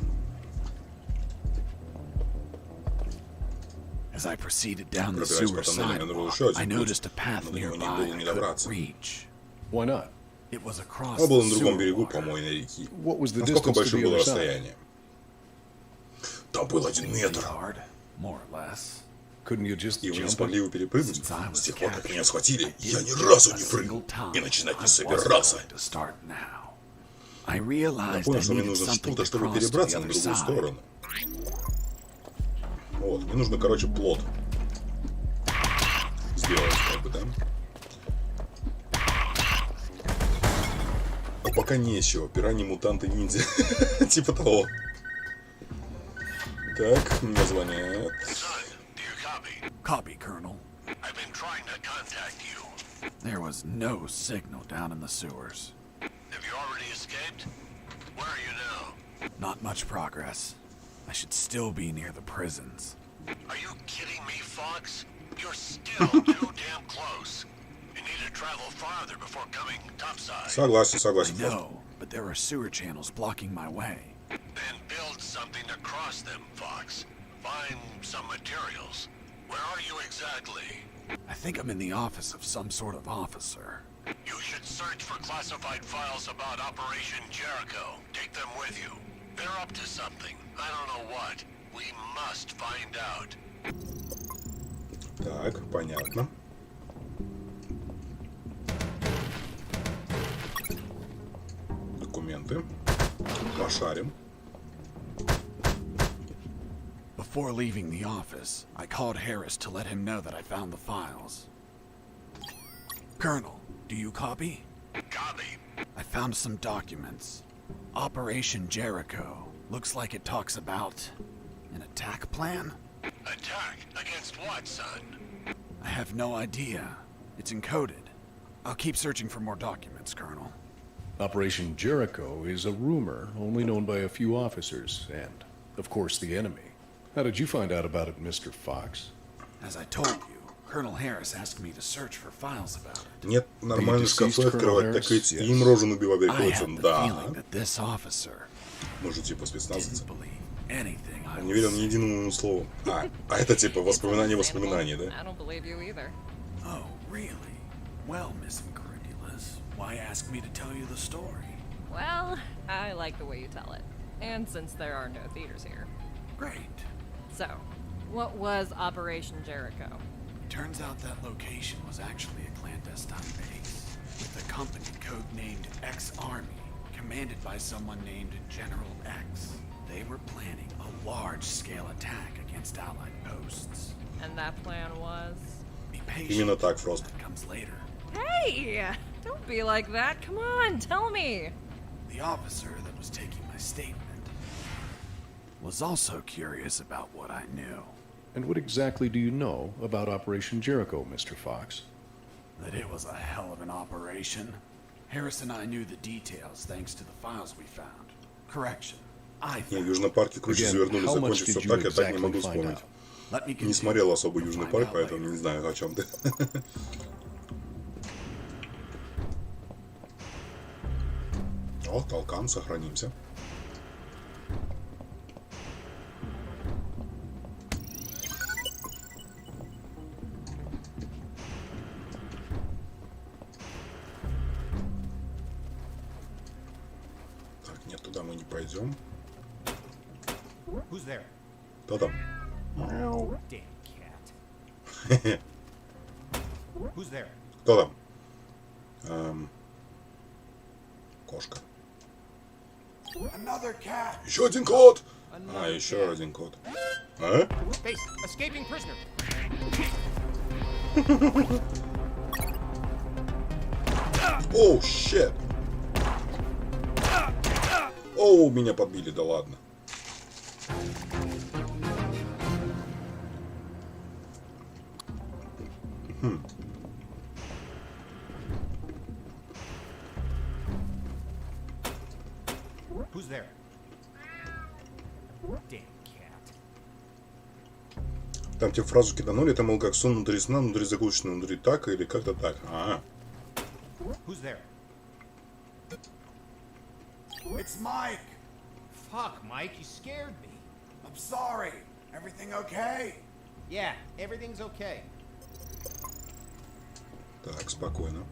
As I proceeded down the Пробираясь sewer по тоннелю, я обнаружил sidewalk, еще один I путь, noticed a path но до него nearby было I не couldn't добраться. reach. Why not? It was across Он был the на другом sewer берегу water. помойной реки. What was the Насколько distance to большим the было other side? расстояние? Там был 1 метр. Yard, more or less. Couldn't you just И вы не jump смогли it? его перепрыгнуть? Since I was С тех пор, как captured, меня схватили, I я ни didn't разу a не single прыгнул. time. И начинать I не wasn't собирался. going to start now. I Я realized I понял, что мне needed нужно something что-то, to чтобы cross to перебраться the на other другую side. сторону. Вот, мне нужно, короче, плот сделать, как бы, да? А пока нечего. Пираньи, мутанты, ниндзя. Типа того. Так, мне звонят. Son, do you copy? Copy, Colonel. I've been trying to contact you. There was no signal down in the sewers. Have you already escaped? Where are you now? Not much progress. I should still be near the prisons. Are you kidding me, Fox? You're still too damn close. You need to travel farther before coming topside. Согласен, I согласен. know, but there are sewer channels blocking my way. Then build something to cross them, Fox. Find some materials. Where are you exactly? I think I'm in the office of some sort of officer. You should search for classified files about Operation Jericho. Take them with you. They're up to something. I don't know what. We must find out. Так, понятно. Документы. Пошарим. Before leaving the office, I called Harris to let him know that I found the files. Colonel, do you copy? Copy. I found some documents. Operation Jericho. Looks like it talks about an attack plan? Attack? Against what, son? I have no idea. It's encoded. I'll keep searching for more documents, Colonel. Operation Jericho is a rumor only known by a few officers and, of course, the enemy. How did you find out about it, Mr. Fox? As I told you, Colonel Harris asked me to search for files about it. Нет, нормально шкафы открывать, так ведь им рожу набивать I приходится. had the Да. feeling that this officer Может, типа спецназовцы. didn't believe anything I Он не верил was ни saying. единому слову. А это типа воспоминания, да? I don't believe you either. Oh, really? Well, Miss Incredulous, why ask me to tell you the story? Well, I like the way you tell it. And since there are no theaters here. Great. So, what was Operation Jericho? Turns out that location was actually a clandestine base, with a company codenamed X-Army, commanded by someone named General X. They were planning a large-scale attack against Allied posts. And that plan was? Be patient. Именно так, Фрост. That comes later. Hey! Don't be like that. Come on, tell me. The officer that was taking my statement was also curious about what I knew. And what exactly do you know about Operation Jericho, Mr. Fox? That it was a hell of an operation. Harris and I knew the details thanks to the files we found. Correction. I Не, в found. Южном парке круче Again, завернули, how much закончится did you так, я так не exactly могу find вспомнить. out? Let me Не continue смотрел особо to Южный find парк, out поэтому later. не знаю, о чем ты. О, толкан, сохранимся. Так, нет, туда мы не пойдем. Who's there? Кто там? Damn cat. Who's there? Кто там? Кошка. Another cat. Еще один кот! А, еще один кот. А? Base, escaping prisoner. Оу, щет! Оу, меня подбили, да ладно. Who's there? Damn cat. Там тебе фразу киданули, это, мол, как сон внутри сна, внутри закручено, внутри так, или как-то так. А, Who's there? It's Mike. Fuck, Mike, you scared me. I'm sorry. Everything okay? Yeah, everything's okay. так, спокойно.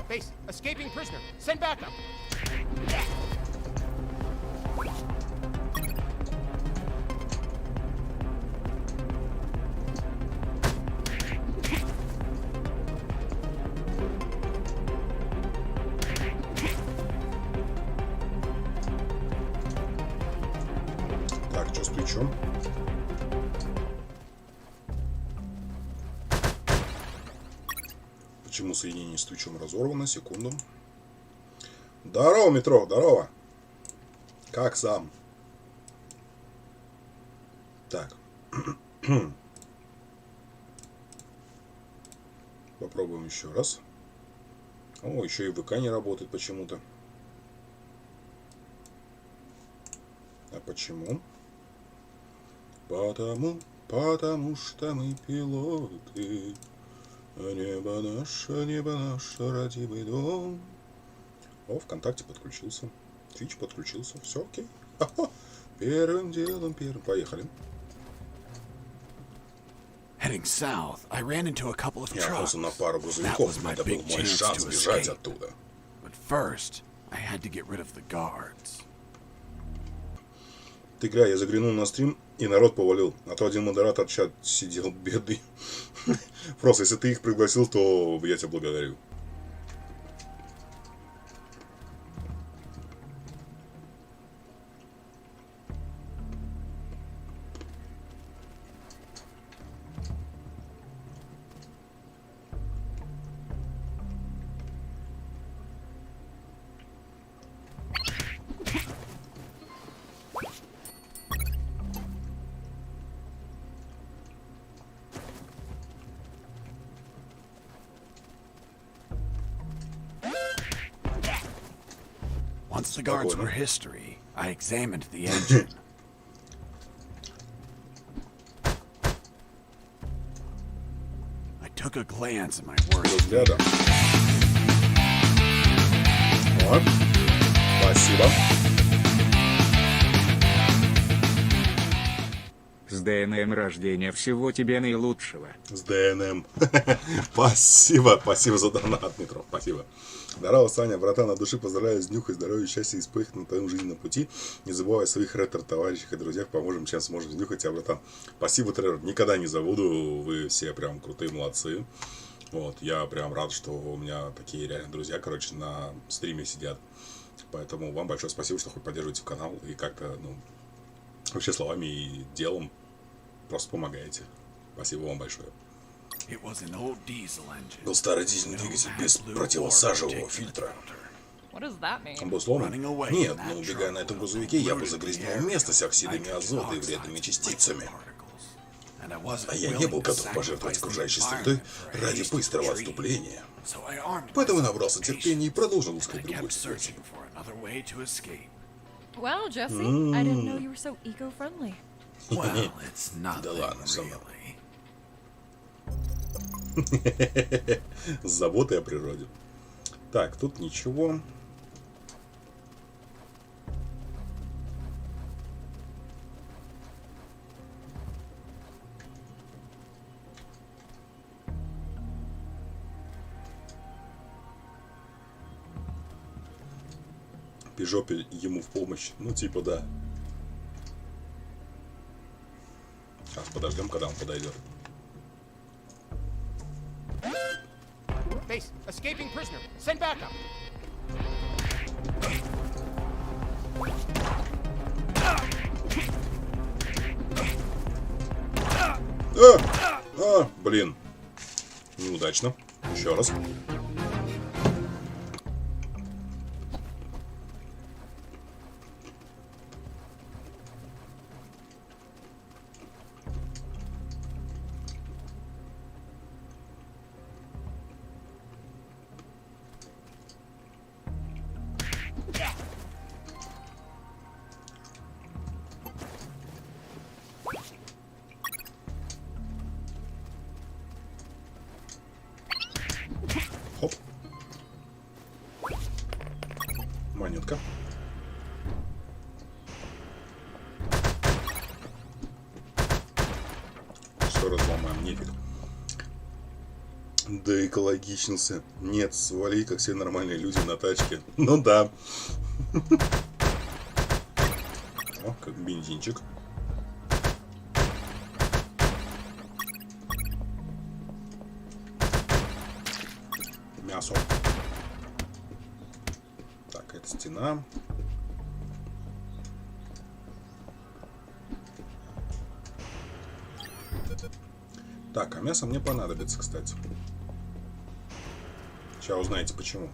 Base, escaping prisoner. Send backup. Так, что с плечом? Почему соединение с плечом разорвано? Секунду. Здорово, метро, здорово. Как сам? Так. Попробуем еще раз. О, еще и ВК не работает почему-то. А почему? Потому что мы пилоты. А небо наше, родимый дом. О, ВКонтакте подключился. Твич подключился. Все окей. Ха-ха. Первым делом, Поехали. Heading south, I ran into a couple of Я trucks. наткнулся на пару That грузовиков. was my Это был big мой chance шанс to сбежать escape. оттуда. But first, I had to get rid of the guards. Ты играй, я заглянул на стрим, и народ повалил. А то один модератор в чат сидел бедный. Просто, если ты их пригласил, то я тебя благодарю. Once the guards were history, I examined the engine. I took a glance at my worst Взглядом. Вот. Спасибо. С днем рождения, всего тебе наилучшего. С ДНМ. Спасибо. Спасибо за донат, Метро. Спасибо. Здорово, Саня, братан, от души поздравляю с днюхой, здоровья, счастья и успехов на твоем жизненном пути. Не забывай о своих ретро-товарищах и друзьях, поможем, чем сможем сдюхать тебя, братан. Спасибо, Тревор, никогда не забуду, вы все прям крутые молодцы. Вот, я прям рад, что у меня такие реально друзья, короче, на стриме сидят. Поэтому вам большое спасибо, что хоть поддерживаете канал и как-то, ну, вообще словами и делом просто помогаете. Спасибо вам большое. Был старый дизельный двигатель без противосажевого фильтра. What does that mean? Он был сломан? Нет, но убегая на этом грузовике, я бы загрязнил место с оксидами азота и вредными частицами. А я не был готов пожертвовать окружающей средой ради быстрого отступления. Поэтому набрался терпения и продолжил искать другой способ. Well, Jesse, I didn't know you were so eco-friendly. Да ладно, со мной. С заботой о природе. Так, тут ничего. Пижопель ему в помощь. Ну, типа, да. Сейчас подождем, когда он подойдет. Base, escaping prisoner. Send backup. Блин. Неудачно. Еще раз. Хоп. Монетка. Все разломаем, нефиг. Да экологичился. Нет, свали, как все нормальные люди на тачке. Ну да. О, как бензинчик. Мясо. Так, это стена. Так, а мясо мне понадобится, кстати. Сейчас узнаете почему.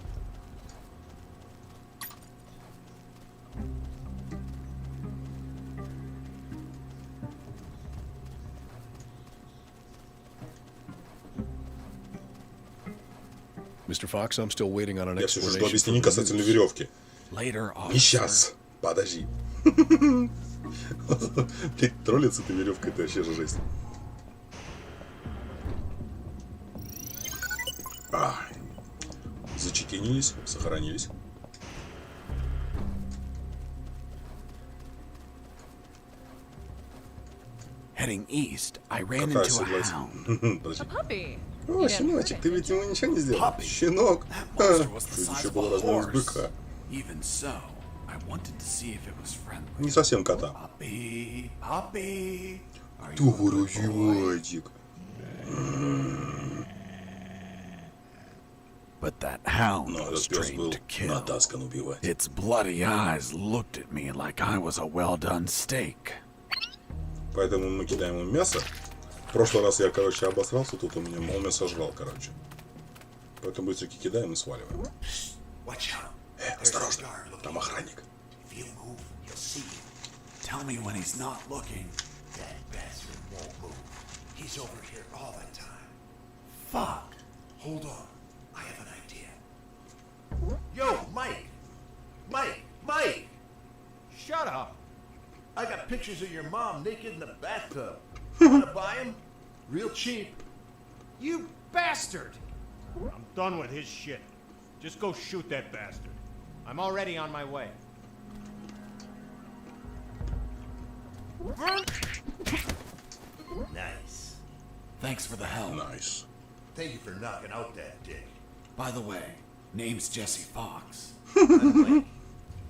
Mr. Fox, I'm still waiting on an Я все же жду explanation объяснений for the касательно news. веревки. Later, Не сейчас. Подожди. Блин, троллится эта веревка, это вообще же жесть. Зачекинились, сохранились. Heading east, I ran Какая into a согласен. hound. Подожди. A puppy. О, You didn't hurt щеночек, ты it. ведь ему ничего не сделал. Puppy. Щенок. That monster was the Чуть size еще of был a размером с horse. быка. Even so, I wanted to see if it was friendly. Не совсем кота. Puppy, puppy. Are Ты you a good boy? уродивадик. But that hound Но was этот пес trained был to kill. натаскан убивать. Its bloody eyes looked at me like I was a well-done steak. Поэтому мы кидаем ему мясо. В прошлый раз я, короче, обосрался, тут он меня сожрал, короче. Поэтому быстренько кидаем и сваливаем. Осторожно, там охранник. Tell me when he's not looking. That bastard won't move. He's over here all the time. Fuck. Hold on. I have an idea. Yo, Mike! Mike, got pictures of your mom naked in the bathtub. Wanna buy them? Real cheap. You bastard! I'm done with his shit. Just go shoot that bastard. I'm already on my way. Nice. Thanks for the help. Nice. Thank you for knocking out that dick. By the way, name's Jesse Fox.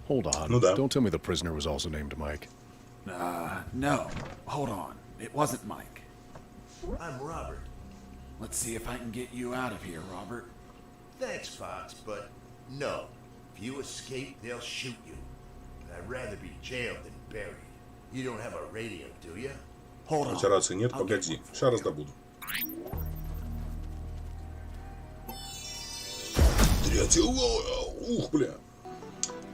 Hold on. Ну да. Don't tell me the prisoner was also named Mike. No. Hold on. It wasn't Mike. I'm Robert. Let's see if I can get you out of here, Robert. Thanks, Fox, but no. If you escape, they'll shoot you. I'd rather be jailed than buried. You don't have a radio, do you? Hold У on. тебя рации нет? I'll get Погоди. one. Сейчас раздобуду. Третий. Ух, бля.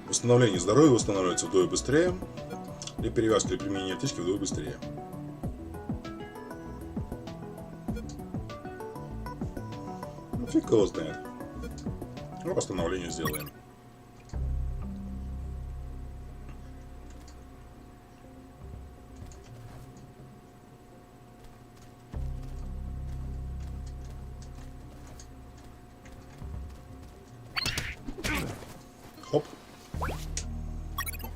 Восстановление здоровья восстанавливается вдвое быстрее. Для перевязки или применения аптечки вдвое быстрее. Ну, фиг его знает. Ну, восстановление сделаем. Хоп.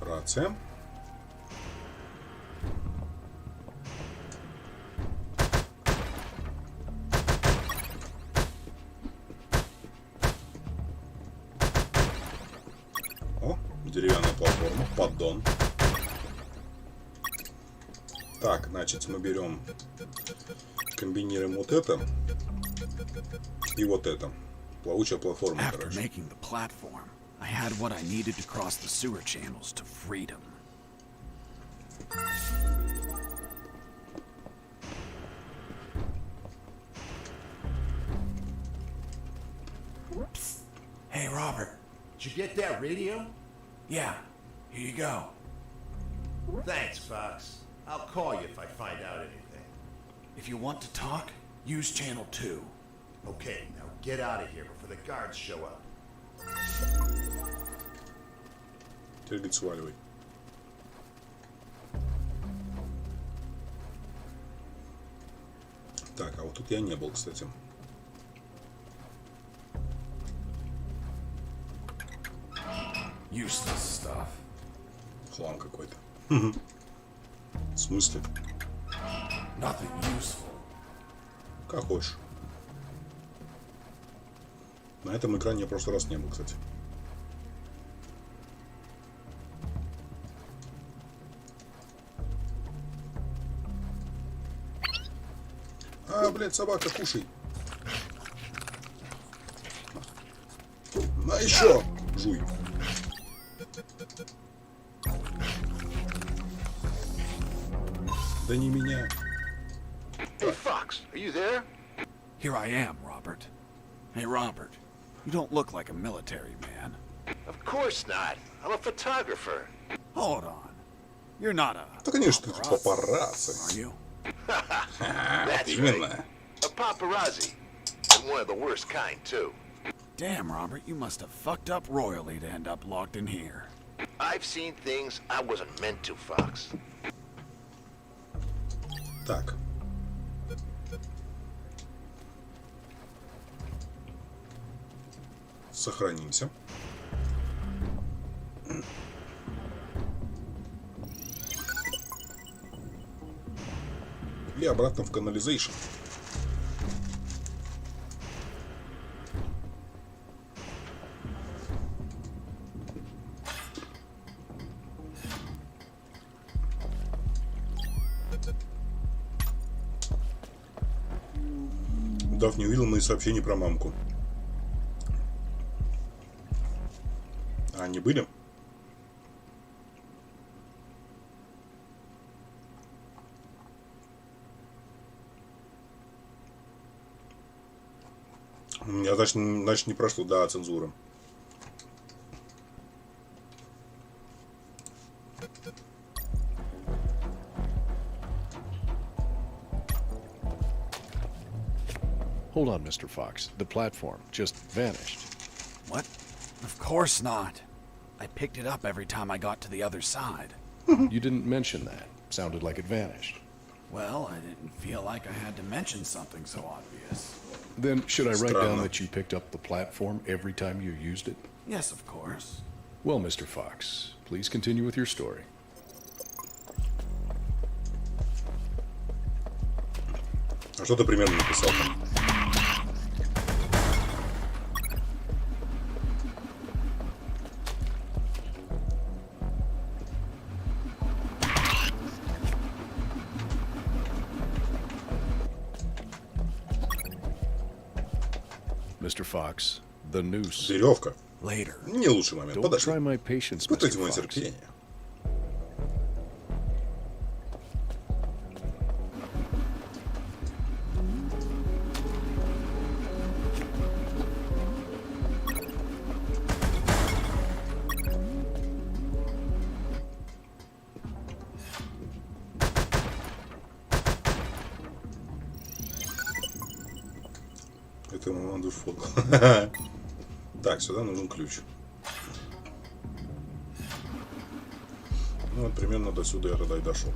Рация. О, деревянная платформа, поддон. Так, значит, мы берем, комбинируем вот это и вот это. Плавучая платформа, After короче. making the platform, I had what I needed to cross the sewer channels to freedom. Psst. Hey, Robert. Did you get that radio? Yeah, here you go. Thanks, Fox. I'll call you if I find out anything. If you want to talk, use channel 2. Okay, now get out of here before the guards show up. Теперь, говорит, сваливай. Так, а вот тут я не был, кстати. Useless stuff. Хлам какой-то. В смысле? Nothing useful. Как хочешь. На этом экране я в прошлый раз не был, кстати. А, блядь, собака, кушай. На еще! Жуй. Да не меня. Hey, Fox, are you there? Here I am, Robert. Hey, Robert. You don't look like a military man. Of course not. I'm a photographer. Hold on. You're not a Да, конечно, ты paparazzi, папарацци. are you? That's Именно. right. A paparazzi. And one of the worst kind, too. Damn, Robert, you must have fucked up royally to end up locked in here. I've seen things I wasn't meant to, Fox. Так. Сохранимся. И обратно в канализейшн. Дав не увидел мои сообщения про мамку. А они были? У меня, значит, не прошло, да, цензура. Hold on, Mr. Fox. The platform just vanished. What? Of course not. I picked it up every time I got to the other side. You didn't mention that. sounded like it vanished. Well, I didn't feel like I had to mention something so obvious. Then, should I write down Странно. that you picked up the platform every time you used it? Yes, of course. Well, Mr. Fox, please continue with your story. А что ты примерно написал там? Mr. Fox, the noose. Веревка. Later. Не лучший момент. Don't Подожди. try my patience, Испытайте Mr. мое Fox. терпение. Это надо фото. Так, сюда нужен ключ. Ну, вот примерно до сюда я тогда и дошел.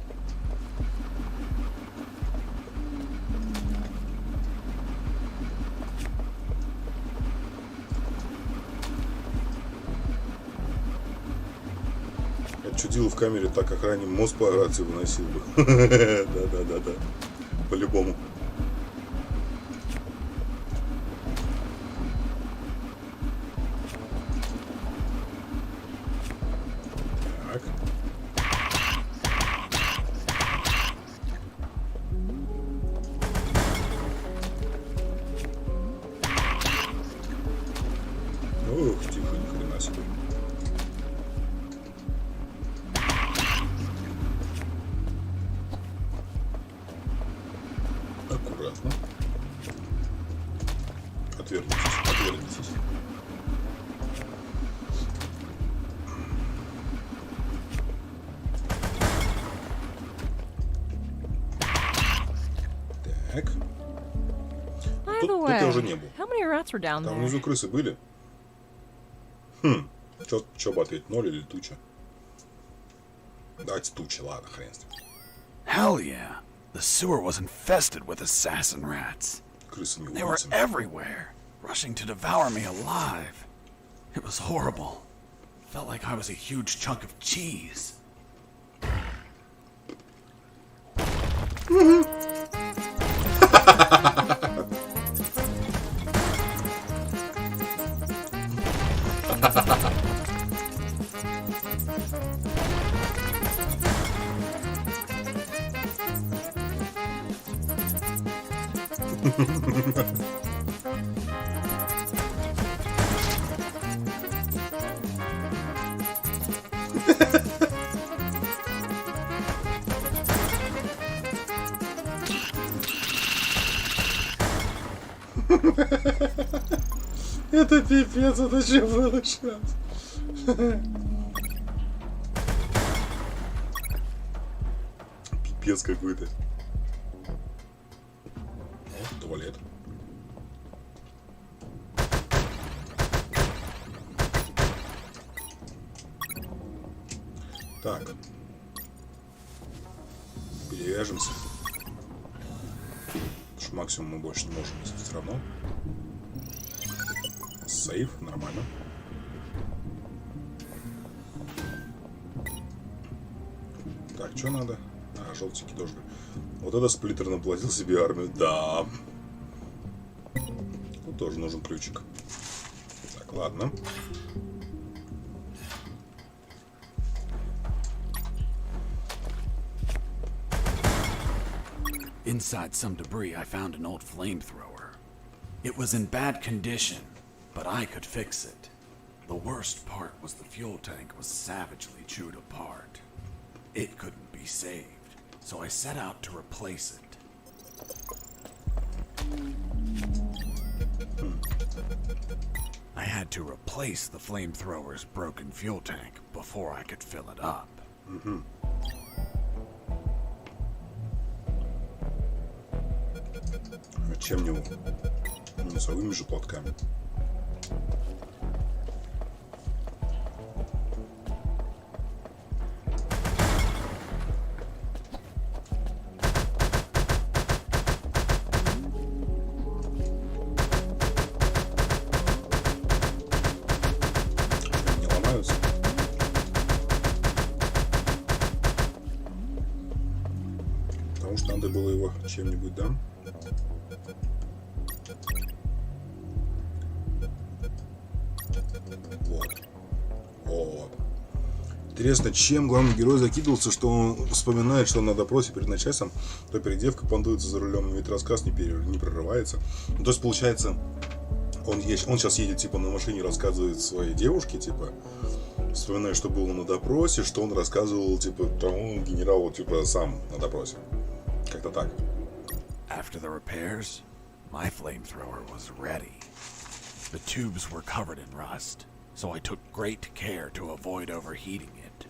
Я чудил в камере, так как ранее мозг по рации выносил бы. Да. По-любому. Так. Ух, тихо, ни хрена себе. Аккуратно. Отвернитесь. Так. By Тут the я уже way, не был. how many rats were down Там there? внизу крысы были? Чё бы ответить, 0 или туча? Давайте туча, ладно, хрен с ним. Hell yeah. The sewer was infested with assassin rats. Крысы не They were убийцы. everywhere, rushing to devour me alive. It was horrible. Felt like I was a huge chunk of cheese. Это пипец, это что было сейчас? Пипец какой-то. О, туалет. Так. Перевяжемся. Потому что максимум мы больше не можем, если все равно. Сейф, нормально. Так, что надо? А, желтики тоже. Вот это сплиттер наплатил себе армию. Да. Тут тоже нужен ключик. Так, ладно. Inside some debris, I found an old flamethrower. It was in bad condition, but I could fix it. The worst part was the fuel tank was savagely chewed apart. It couldn't be saved, so I set out to replace it. I had to replace the flamethrower's broken fuel tank before I could fill it up. Чем не носовыми же платками. Надо было его чем-нибудь, да? Вот. Вот. Интересно, чем главный герой закидывался, что он вспоминает, что он на допросе перед начальством, то перед девкой понтуется за рулем, ведь рассказ не прерывается. Ну, то есть, получается, он сейчас едет, типа, на машине, рассказывает своей девушке, типа, вспоминая, что было на допросе, что он рассказывал, типа, тому генералу, типа, сам на допросе. Как-то так. After the repairs, my flamethrower was ready. The tubes were covered in rust, so I took great care to avoid overheating it.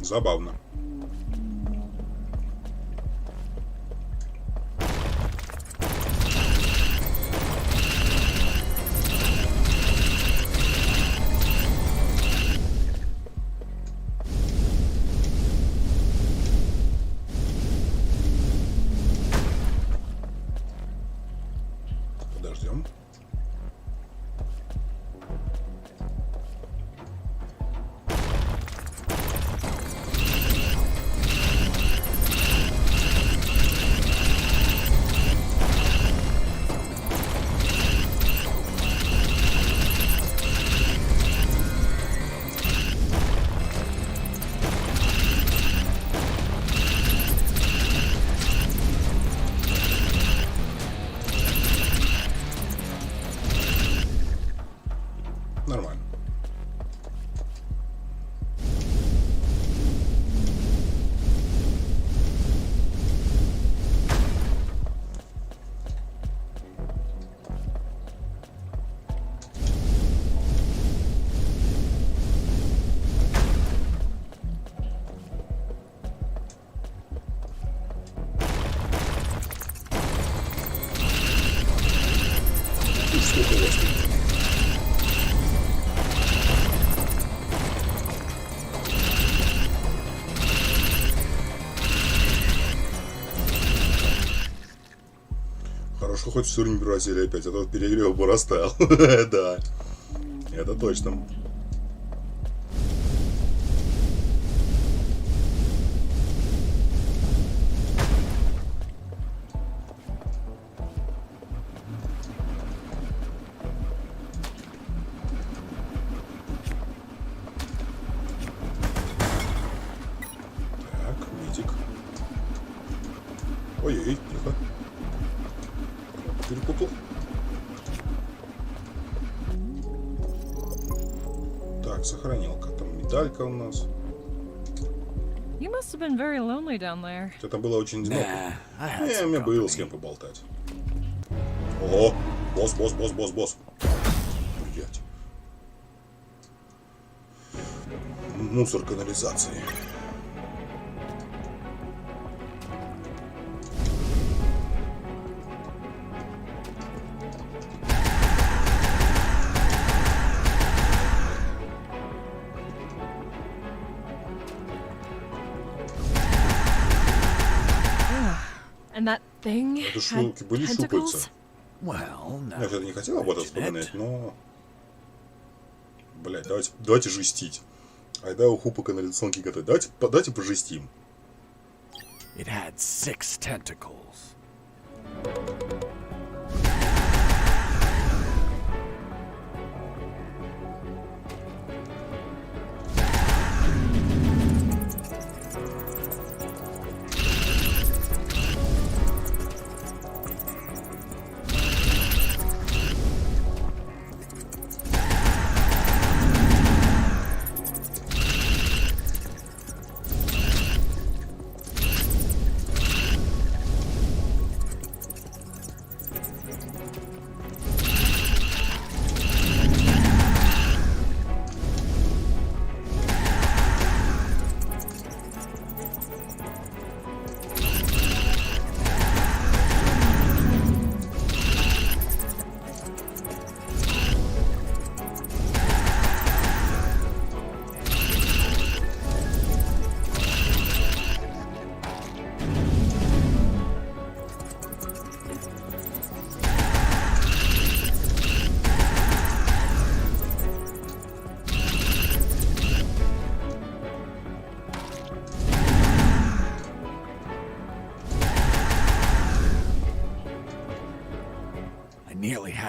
Забавно. Подождем. Нормально. И сколько у вас тут? Хорошо, хоть все не превратили опять, а то перегрев бы растаял. Да, это точно. Так, митик. Ой-ой, тихо. Перепутал. Так, сохранилка. Там медалька у нас. You must have been very lonely down there. Это было очень одиноко. Nah, I had some Мне было с company. кем поболтать. О, босс. Блять. Мусор канализации. And that thing Это had шелки были щупальца. tentacles? Well, now Я что-то не хотел об этом mention вспоминать, it. но... Блять, давайте жестить. Айда уху по канализационке готовить. Давайте пожестим. It had 6 tentacles.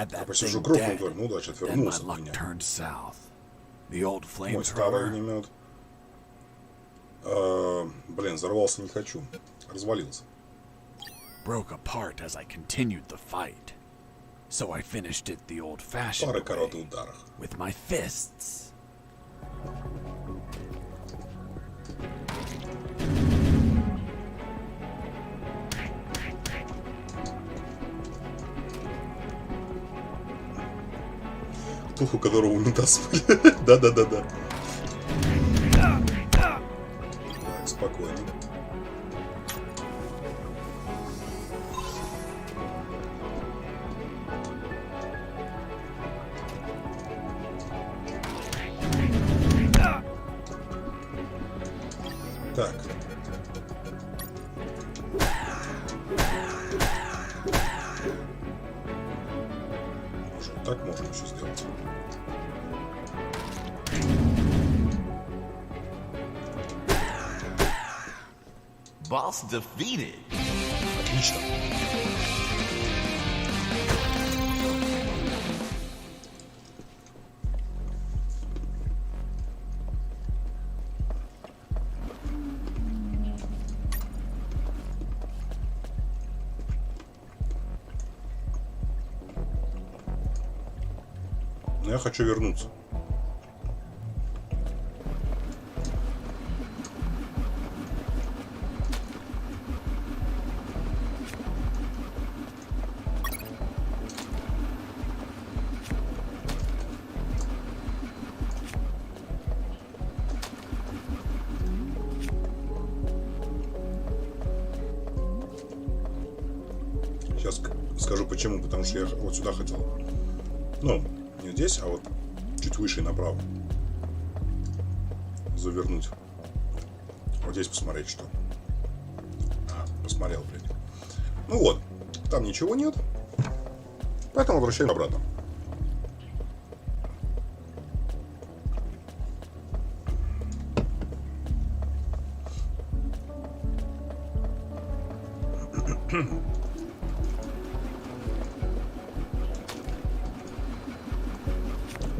had that Посижу thing круг, dead, ну да, что-то then my вернулся у luck меня. turned south. The old Мой старый flamethrower. огнемет. Блин, взорвался не хочу. Развалился. Broke apart as I continued the fight. So I finished it the old-fashioned Пары коротких way, ударов. with my fists. Дух, у которого унитаз были. Да-да-да-да. Так, спокойно. Так. Что, так можно еще сделать? Boss defeated. Отлично. Но я хочу вернуться. Сейчас скажу почему, потому что я вот сюда хотел. Ну, не здесь, а вот чуть выше и направо. Завернуть. Вот здесь посмотреть, что. Посмотрел, блядь. Ну вот, там ничего нет. Поэтому возвращаем обратно.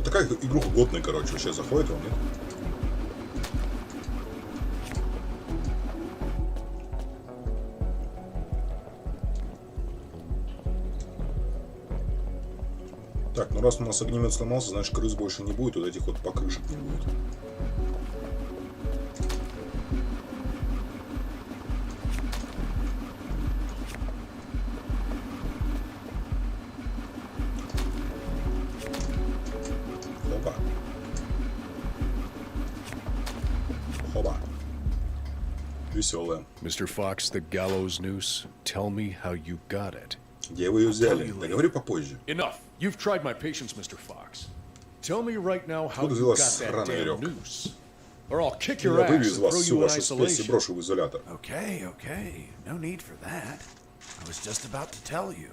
Такая игруха годная, короче, вообще заходит вам, нет? Так, ну раз у нас огнемет сломался, значит крыс больше не будет, вот этих вот покрышек не будет. Хоба. Хоба. Веселая. Mr. Fox, the gallows noose. Tell me how you got it. Где вы ее взяли? Да говори попозже. Enough. You've tried my patience, Mr. Fox. Tell me right now how Откуда you got взялась that сраная damn веревка? noose. Or I'll kick Я your ass вывез and вас throw всю you in вашу спесь и isolation. брошу в изолятор. Okay, okay. No need for that. I was just about to tell you.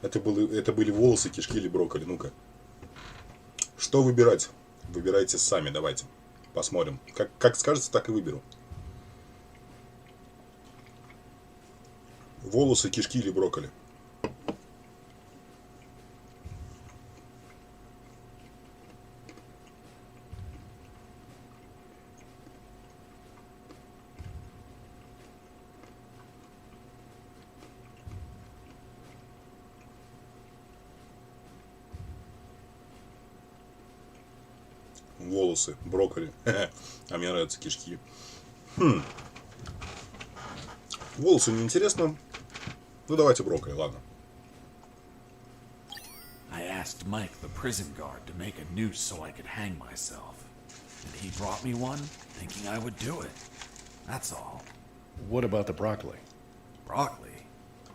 Это были волосы, кишки или брокколи. Ну-ка. Что выбирать? Выбирайте сами, давайте. Посмотрим. Как скажется, так и выберу. Волосы, кишки или брокколи. Волосы, брокколи. А мне нравятся кишки. Волосы неинтересно. Ну давайте брокколи, ладно. I asked Mike, the prison guard, to make a noose so I could hang myself. And he brought me one, thinking I would do it. That's all. What about the broccoli? Broccoli?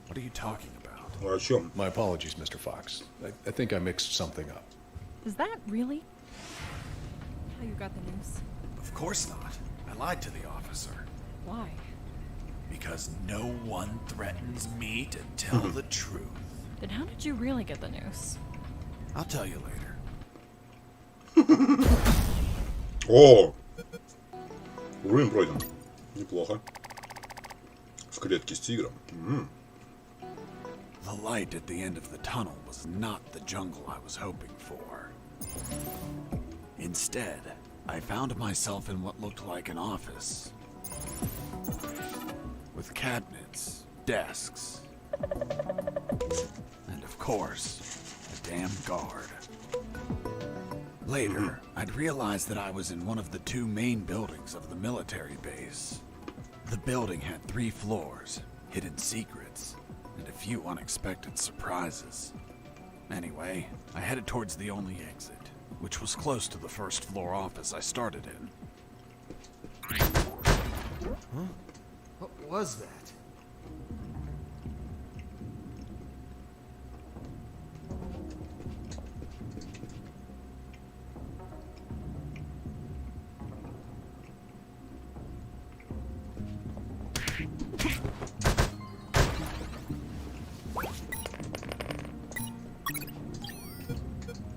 What are you talking about? Ну о чем? My apologies, Mr. Fox. I think I mixed something up. Is that really how you got the noose? Of course not. I lied to the officer. Why? Because no one threatens me to tell the truth. Then how did you really get the noose? I'll tell you later. О! Уровень пройден. Неплохо. В клетке с тигром. The light at the end of the tunnel was not the jungle I was hoping for. Instead, I found myself in what looked like an office. With cabinets, desks, and of course, a damn guard. Later, I'd realized that I was in one of the two main buildings of the military base. The building had 3 floors, hidden secrets, and a few unexpected surprises. Anyway, I headed towards the only exit, which was close to the first floor office I started in. Huh? What was that?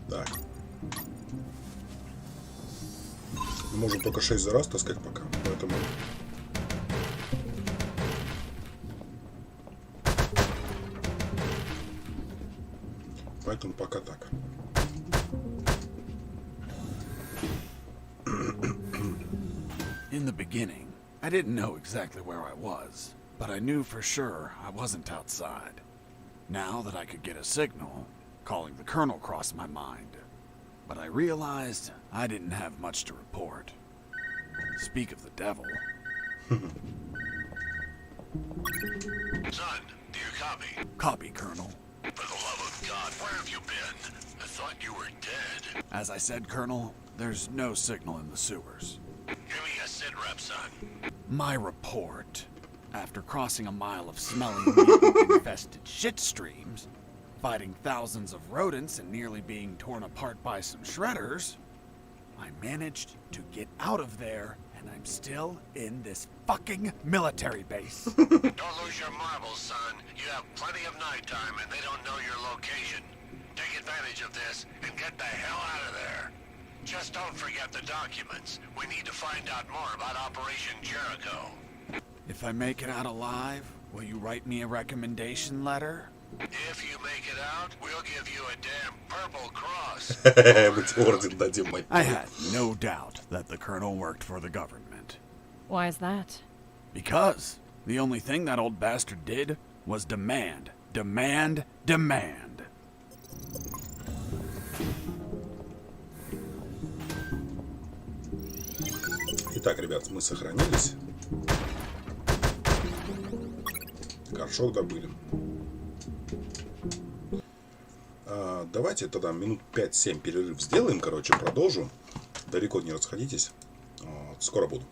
Так. Мы можем только 6 за раз таскать пока, поэтому... Поэтому пока так. In the beginning, I didn't know exactly where I was, but I knew for sure I wasn't outside. Now that I could get a signal, calling the colonel crossed my mind. But I realized I didn't have much to report. Speak of the devil. Son, do you copy? Copy, Colonel. For the love of God, where have you been? I thought you were dead. As I said, Colonel, there's no signal in the sewers. Give me a sit rep, son. My report. After crossing a mile of smelly, mutant-infested shit streams, fighting thousands of rodents and nearly being torn apart by some shredders, I managed to get out of there, and I'm still in this fucking military base. Don't lose your marbles, son. You have plenty of nighttime and they don't know your location. Take advantage of this and get the hell out of there. Just don't forget the documents. We need to find out more about Operation Jericho. If I make it out alive, will you write me a recommendation letter? If you make it out, we'll give you a damn purple cross. Орден дадим, мать I твою. had no doubt that the colonel worked for the government. Why is that? Because the only thing that old bastard did was demand, demand, demand. Итак, ребят, мы сохранились. Горшок добыли. Давайте тогда минут 5-7 перерыв сделаем, короче, продолжу. Далеко не расходитесь. Скоро буду.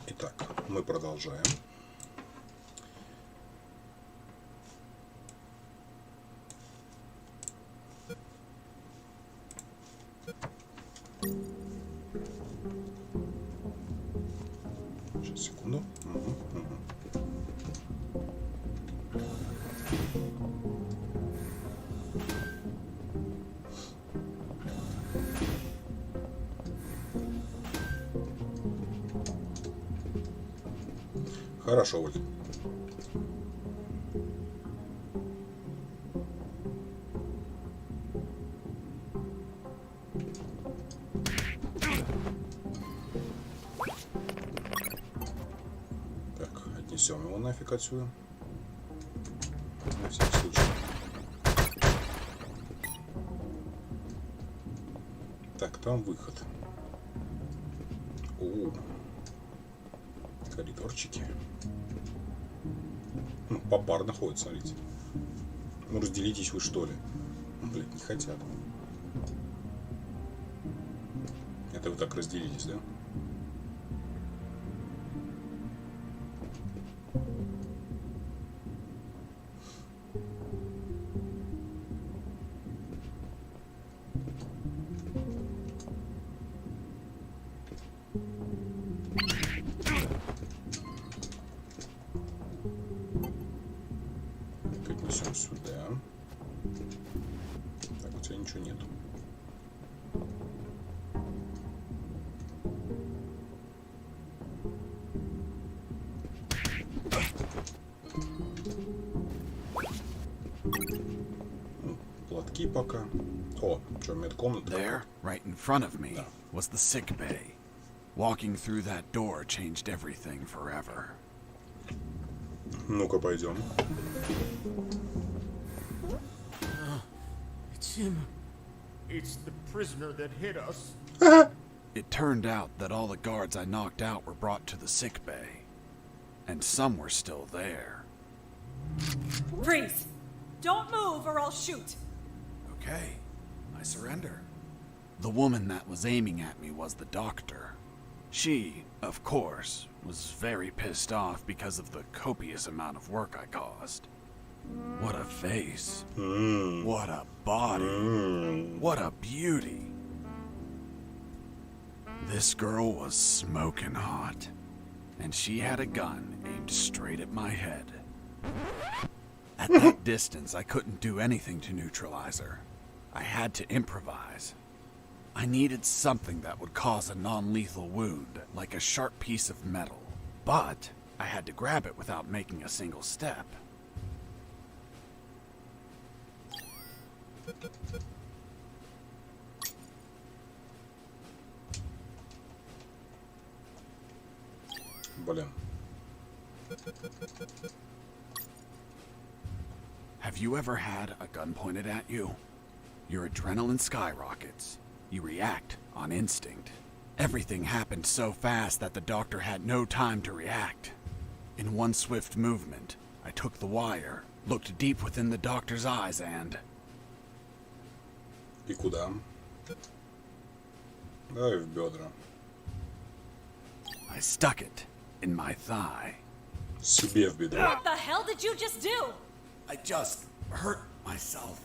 Итак, мы продолжаем. Сейчас, секунду. Хорошо, Оль. Так, отнесем его нафиг отсюда. На всякий случай. Так, там выход. Коридорчики. Ну, попарно ходят, смотрите. Ну, разделитесь вы, что ли? Ну, блядь, не хотят. Это вы так разделились, да? Отнесем сюда. Так, у тебя ничего нету. Платки пока. О, что, медкомната? There, right in front of me, was the sick bay. Walking through that door changed everything forever. Ну-ка, пойдем. It's him. It's the prisoner that hit us. It turned out that all the guards I knocked out were brought to the sick bay. And some were still there. Freeze! Don't move or I'll shoot! Okay, I surrender. The woman that was aiming at me was the doctor. She, of course, was very pissed off because of the copious amount of work I caused. What a face. What a body. What a beauty. This girl was smoking hot, and she had a gun aimed straight at my head. At that distance, I couldn't do anything to neutralize her. I had to improvise. I needed something that would cause a non-lethal wound, like a sharp piece of metal. But I had to grab it without making a single step. Блин. Have you ever had a gun pointed at you? Your adrenaline skyrockets. You react on instinct. Everything happened so fast that the doctor had no time to react. In one swift movement, I took the wire, looked deep within the doctor's eyes, and... И куда? Давай в бедра. I stuck it in my thigh. Себе в бедро. What the hell did you just do? I just hurt myself.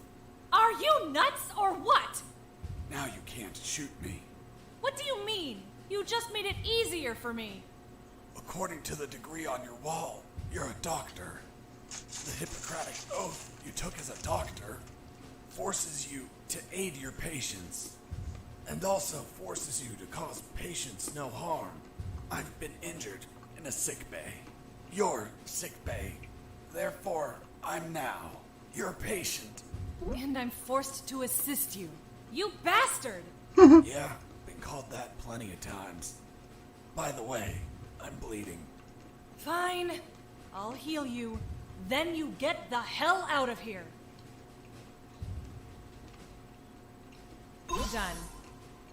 Are you nuts or what? Now you can't shoot me. What do you mean? You just made it easier for me. According to the degree on your wall, you're a doctor. The Hippocratic oath you took as a doctor forces you to aid your patients, and also forces you to cause patients no harm. I've been injured in a sick bay. Your sick bay. Therefore, I'm now your patient. And I'm forced to assist you. You bastard! Yeah, been called that plenty of times. By the way, I'm bleeding. Fine. I'll heal you. Then you get the hell out of here. Done.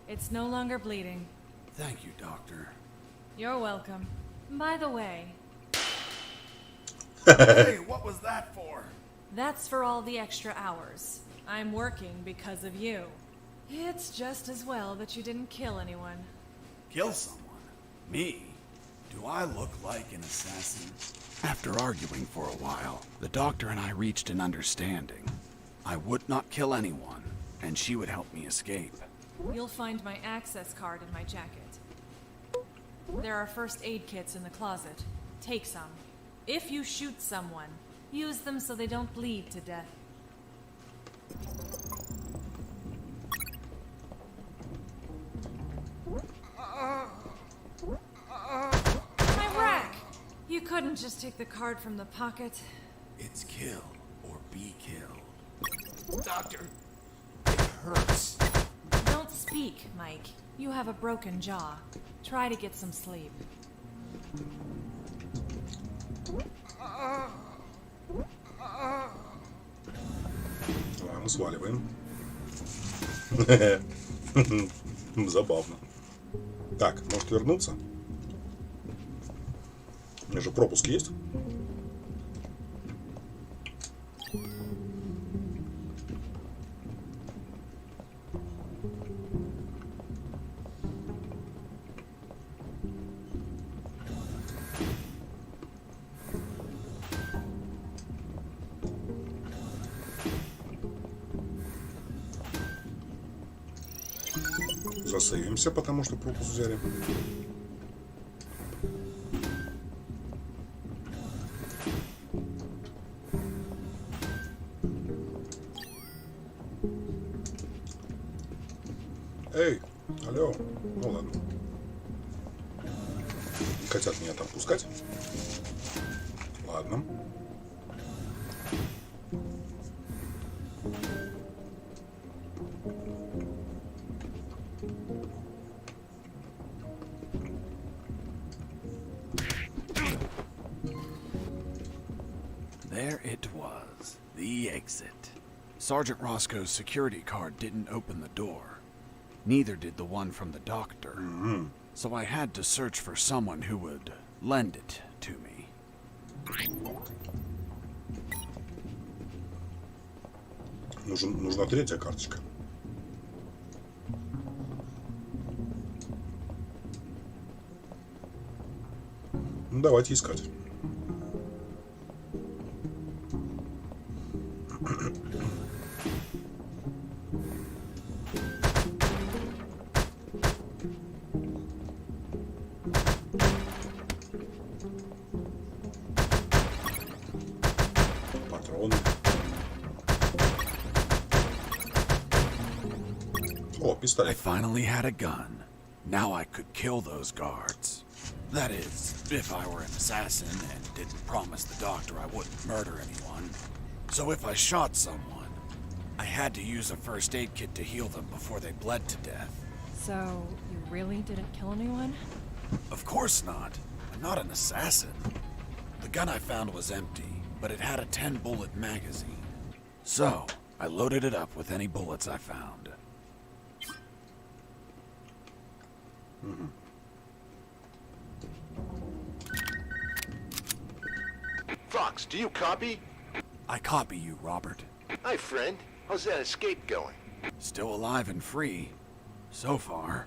It's no longer bleeding. Thank you, Doctor. You're welcome. By the way, Hey, what was that for? that's for all the extra hours. I'm working because of you. It's just as well that you didn't kill anyone. Kill someone? Me? Do Do I look like an assassin? After arguing for a while, the doctor and I reached an understanding. I would not kill anyone, and she would help me escape. You'll find my access card in my jacket. There are first aid kits in the closet. Take some. If you shoot someone, use them so they don't bleed to death. My rack! You couldn't just take the card from the pocket. It's kill or be killed. Doctor, it hurts. Don't speak, Mike. You have a broken jaw. Try to get some sleep. Давай, мы сваливаем. Забавно. Так, может вернуться? У меня же пропуск есть. Засейвимся, потому что пропуск взяли. Эй, алло. Ну ладно. Не хотят меня там пускать. Ладно. There it was, the exit. Sergeant Roscoe's security card didn't open the door. Neither did the one from the doctor. So I had to search for someone who would lend it to me. Нужна третья карточка. Ну, давайте искать. Патроны. О, I пистолет. finally had a gun. Now I could kill those guards. That is, if I were an assassin and didn't promise the doctor I wouldn't murder anyone. So if I shot someone, I had to use a first aid kit to heal them before they bled to death. So, you really didn't kill anyone? Of course not. I'm not an assassin. The gun I found was empty, but it had a 10-bullet magazine. So, I loaded it up with any bullets I found. Fox, do you copy? I copy you, Robert. Hi, friend. How's that escape going? Still alive and free. So far.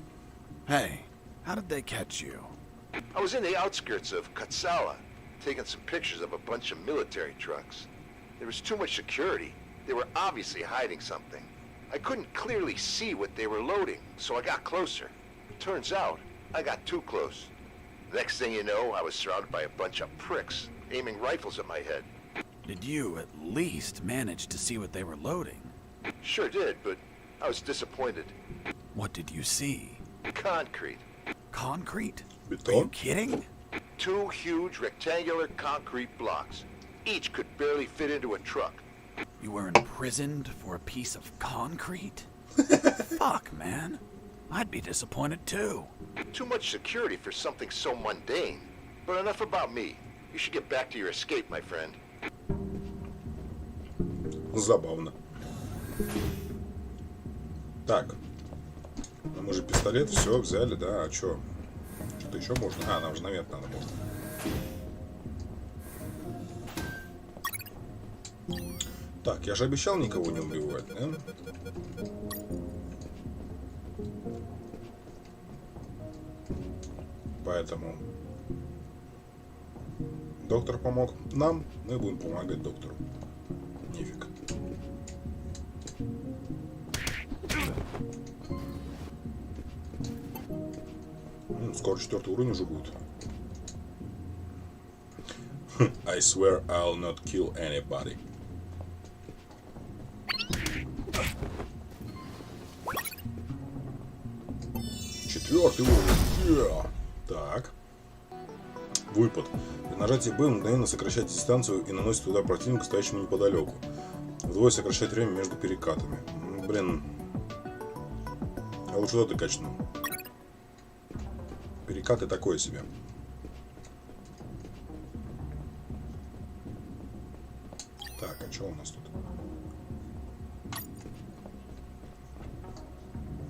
Hey, how did they catch you? I was in the outskirts of Katsala, taking some pictures of a bunch of military trucks. There was too much security. They were obviously hiding something. I couldn't clearly see what they were loading, so I got closer. Turns out, I got too close. Next thing you know, I was surrounded by a bunch of pricks, aiming rifles at my head. Did you at least manage to see what they were loading? Sure did, but I was disappointed. What did you see? Concrete. Concrete? Are you Beton. kidding? 2 huge rectangular concrete blocks. Each could barely fit into a truck. You were imprisoned for a piece of concrete? Fuck, man. I'd be disappointed too. Too much security for something so mundane. But enough about me. You should get back to your escape, my friend. Забавно. Так. Ну, мы же пистолет, все, взяли, да? А чё? Что-то еще можно? А, нам же наверх надо, можно. Так, я же обещал никого не убивать, да? Поэтому Доктор помог нам, мы будем помогать доктору. Нифиг. Скоро 4-й уровень уже будет. I swear I'll not kill anybody. Четвертый уровень. Yeah. Так. Выпад. При нажатии Б мгновенно сокращать дистанцию и наносит удар противника, стоящему неподалеку. Вдвое сокращать время между перекатами. Блин. Я лучше туда качну. Перекаты такое себе. Так, а что у нас тут?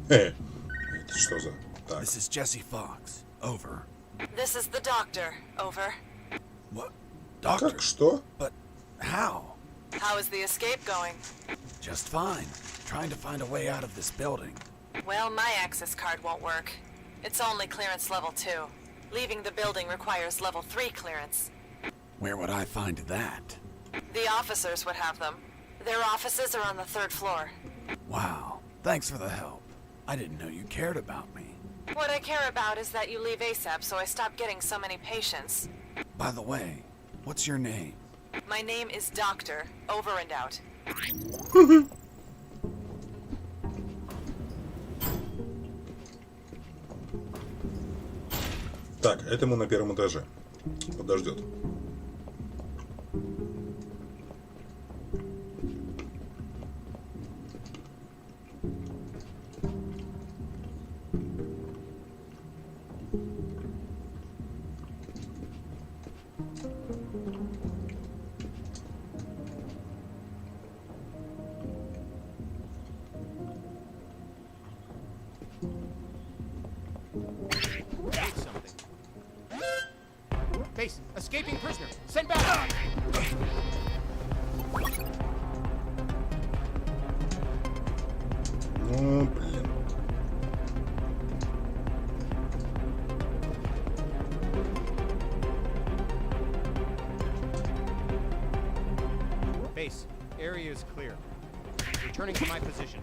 Это что за... Так. This is Jesse Fox. Over. This is the doctor. Over. What? Doctor? Как что? But how? How is the escape going? Just fine. Trying to find a way out of this building. Well, my access card won't work. It's only clearance level 2. Leaving the building requires level 3 clearance. Where would I find that? The officers would have them. Their offices are on the 3rd floor. Wow. Thanks for the help. I didn't know you cared about me. What I care about is that you leave ASAP so I stop getting so many patients. By the way, what's your name? My name is Doctor. Over and out. Так, это мы на 1-м этаже. Подождет. Base, escaping prisoner. Send back. Ну, блин. Base, area is clear. Returning to my position.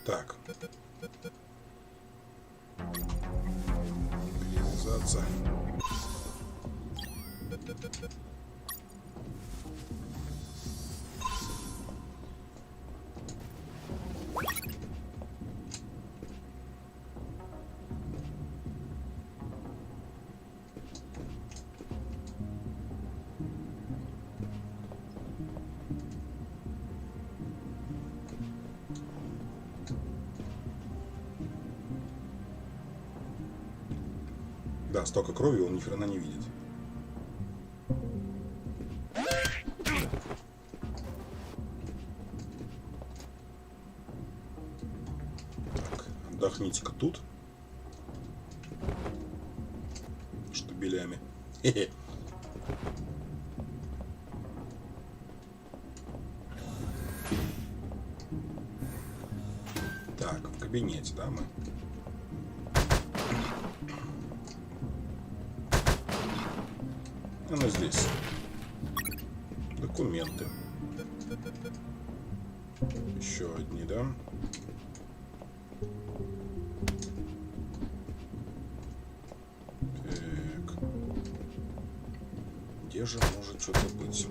Так. Перевязаться. Да, столько крови он ни хрена не видит. Так, отдохните-ка тут. Штабелями. Хе-хе. Так, в кабинете, да, мы? Оно здесь. Документы. Еще одни, да? Так. Где же может что-то быть?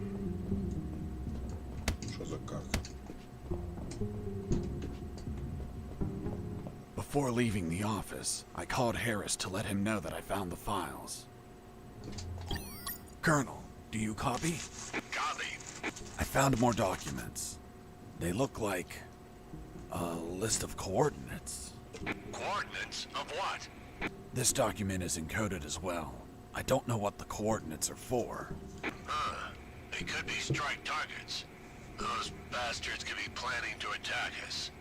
Что за карта? Before leaving the office, I called Harris to let him know that I found the files. Colonel, do you copy? Copy. I found more documents. They look like a list of coordinates. Coordinates of what? This document is encoded as well. I don't know what the coordinates are for. They could be strike targets. Those bastards could be planning to attack us.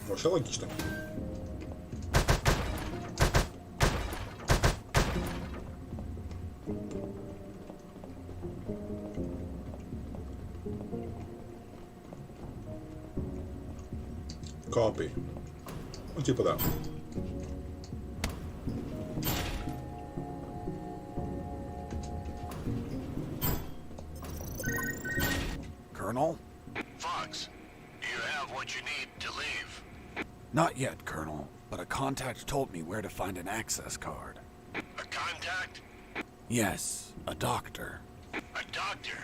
Вообще логично. Copy. Ну, типа да. Colonel? Fox, you have what you need to leave. Not yet, Colonel, but a contact told me where to find an access card. A contact? Yes, a doctor. A doctor?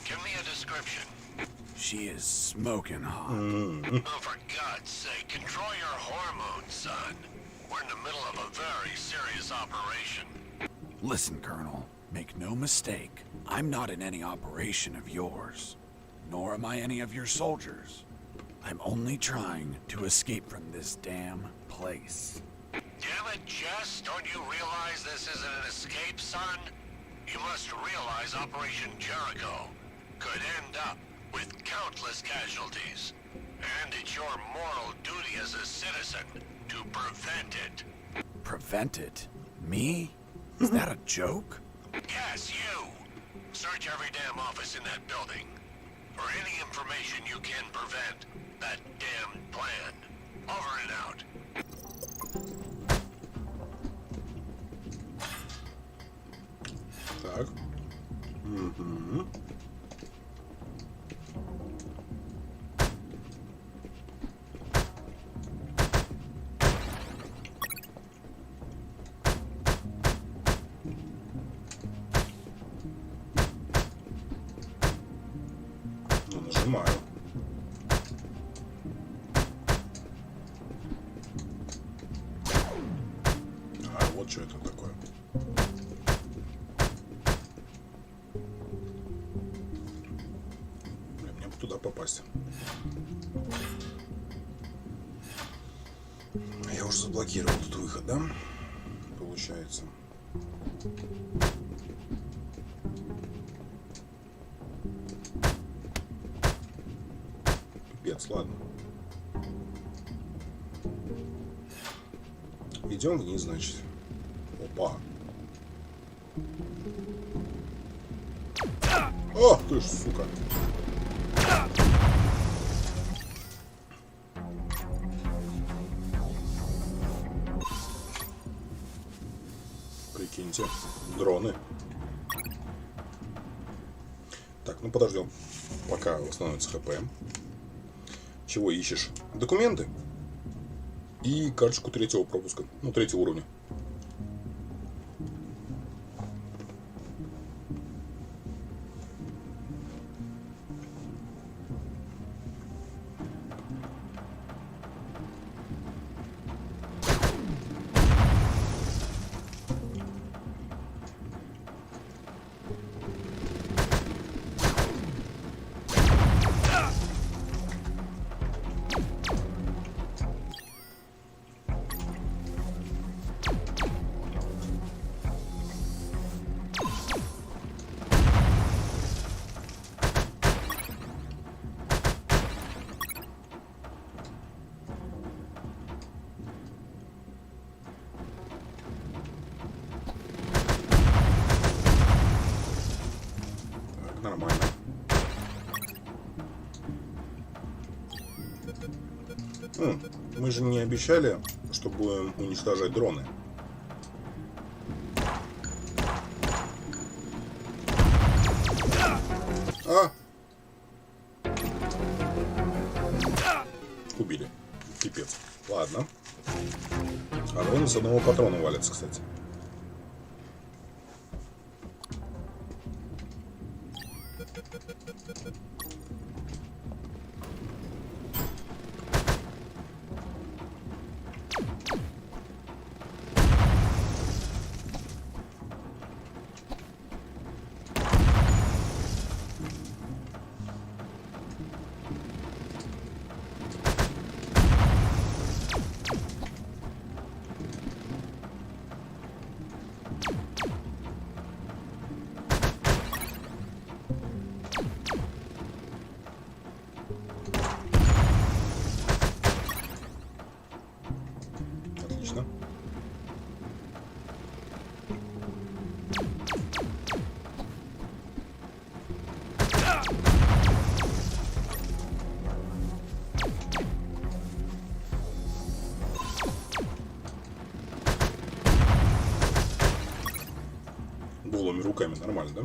Give me a description. She is smoking hot. Oh, for God's sake, control your hormones, son. We're in the middle of a very serious operation. Listen, Colonel, make no mistake. I'm not in any operation of yours, nor am I any of your soldiers. I'm only trying to escape from this damn place. Damn it, Jess, don't you realize this isn't an escape, son? You must realize Operation Jericho could end up with countless casualties. And it's your moral duty as a citizen to prevent it. Prevent it? Me? Is that a joke? Yes, you. Search every damn office in that building for any information you can prevent that damn plan. Over and out. Так. Угу. Ну, нажимаю. А, вот что это такое. Блин, мне бы туда попасть. Я уже заблокировал тут выход, да? Получается. Пипец, ладно. Идем вниз, значит. Опа. О, ты ж, сука. Прикиньте, дроны. Так, ну подождем, пока восстановится ХП. Чего ищешь? Документы и карточку третьего пропуска, ну, третьего уровня. Нормально. Мы же не обещали, что будем уничтожать дроны. А! Убили. Пипец. Ладно. А дроны с одного патрона валятся, кстати. Голыми руками нормально, да?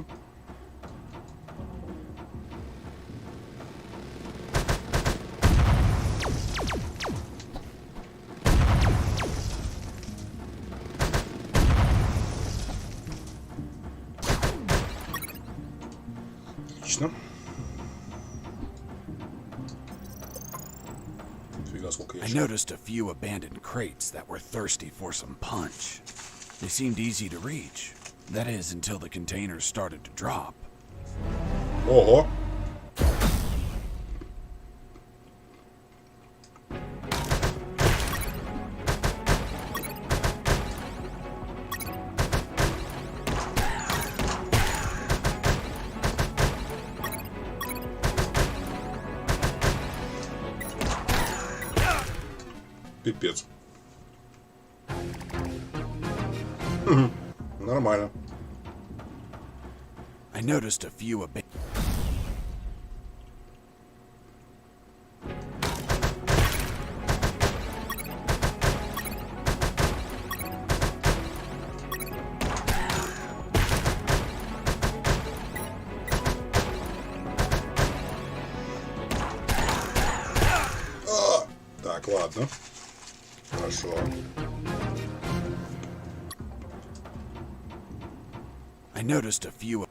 Отлично. Фига, сколько I ящиков. noticed a few abandoned crates that were thirsty for some punch. They seemed easy to reach. That is, until the containers started to drop. Ого! Пипец. Нормально. I noticed a few Так, ладно. Хорошо. I noticed a few.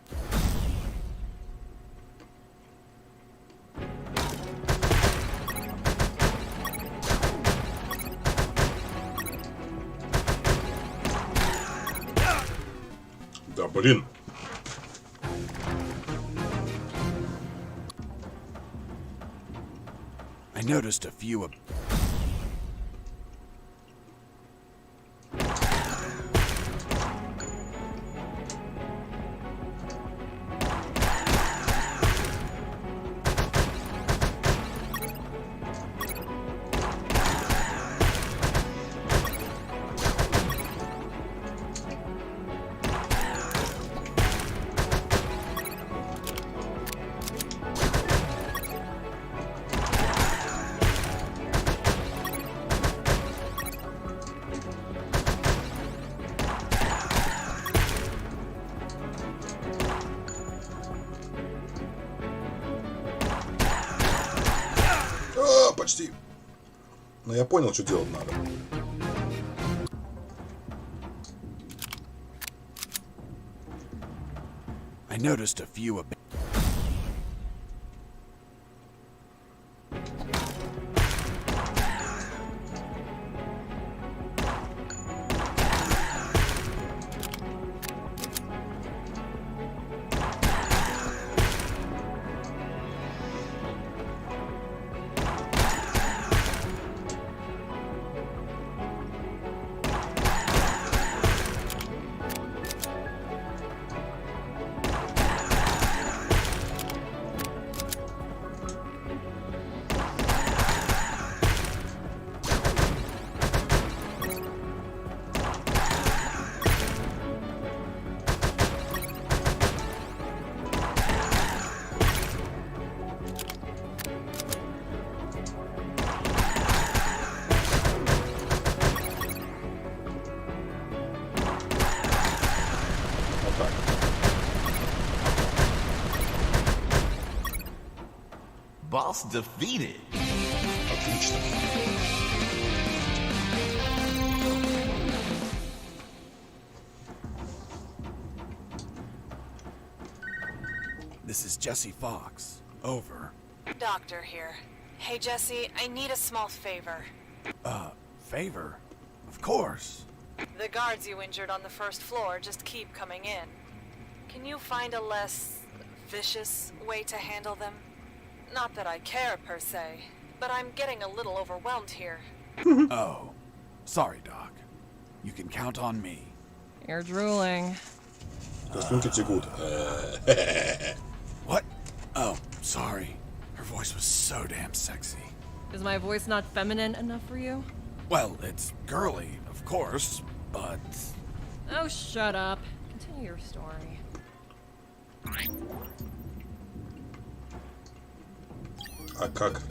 Да блин. I noticed a few. Почти. Но я понял, что делать надо. I noticed a few. Boss defeated. Отлично. This is Jesse Fox. Over. Doctor here. Hey, Jesse, I need a small favor. Favor? Of course. The guards you injured on the first floor just keep coming in. Can you find a less vicious way to handle them? Not that I care, per se, but I'm getting a little overwhelmed here. Oh. Sorry, Doc. You can count on me. You're drooling. Костюмки текут. What? Oh, sorry. Her voice was so damn sexy. Is my voice not feminine enough for you? Well, it's girly, of course, but... Oh, shut up. Continue your story. А как?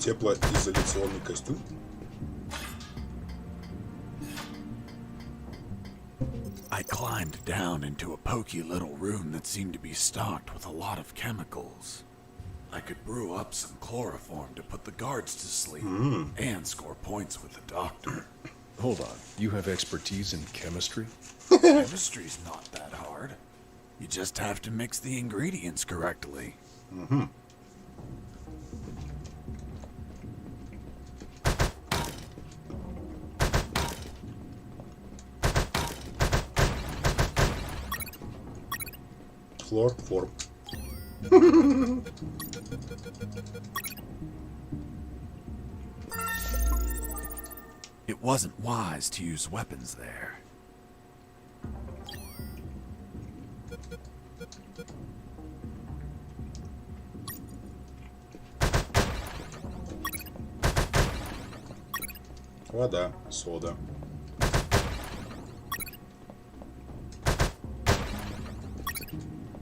Теплоизоляционный костюм? I climbed down into a poky little room that seemed to be stocked with a lot of chemicals. I could brew up some chloroform to put the guards to sleep and score points with the doctor. Hold on, you have expertise in chemistry? Chemistry's not that hard. You just have to mix the ingredients correctly. Хлорформ. It wasn't wise to use weapons there. Вода, сода.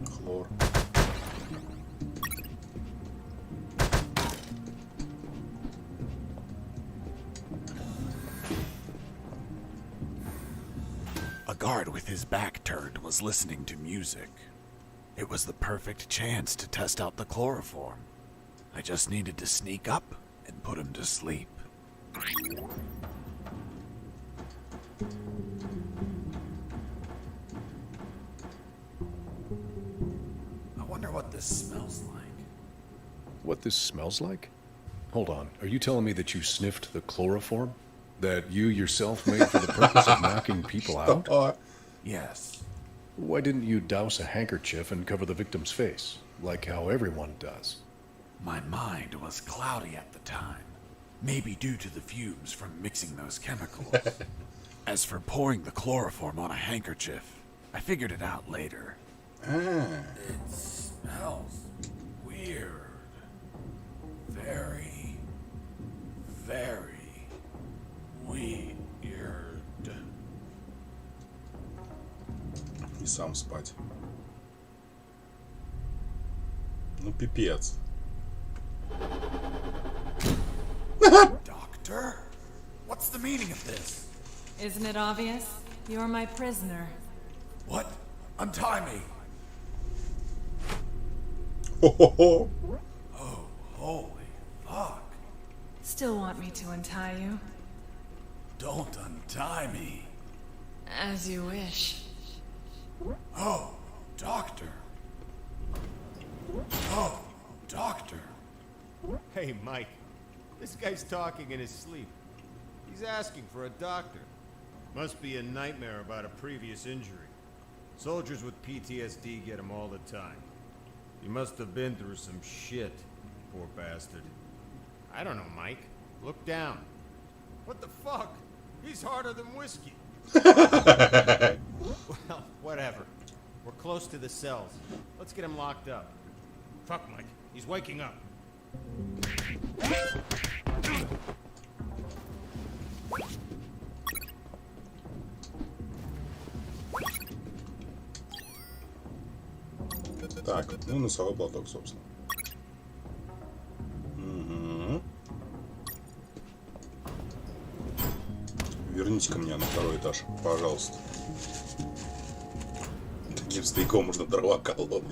Хлор. A guard with his back turned was listening to music. It was the perfect chance to test out the chloroform. I just needed to sneak up and put him to sleep. I wonder what this smells like. What this smells like? Hold on, are you telling me that you sniffed the chloroform? That you yourself made for the purpose of knocking people out? Yes. Why didn't you douse a handkerchief and cover the victim's face, like how everyone does? My mind was cloudy at the time. Maybe due to the fumes from mixing those chemicals. As for pouring the chloroform on a handkerchief, I figured it out later. It smells weird. Very, very weird. И сам спать. Ну, пипец. Doctor? What's the meaning of this? Isn't it obvious? You're my prisoner. What? Untie me. Хо-хо-хо. Oh, holy fuck. Still want me to untie you? Don't untie me. As you wish. Oh, doctor. Oh, doctor. Hey, Mike. This guy's talking in his sleep. He's asking for a doctor. Must be a nightmare about a previous injury. Soldiers with PTSD get him all the time. He must have been through some shit, poor bastard. I don't know, Mike. Look down. What the fuck? He's harder than whiskey. Well, whatever. We're close to the cells. Let's get him locked up. Fuck, Mike. He's waking up. Так, ну носовой платок, собственно. Угу. Верните ко мне на второй этаж, пожалуйста. Таким стояком можно дрова колоть.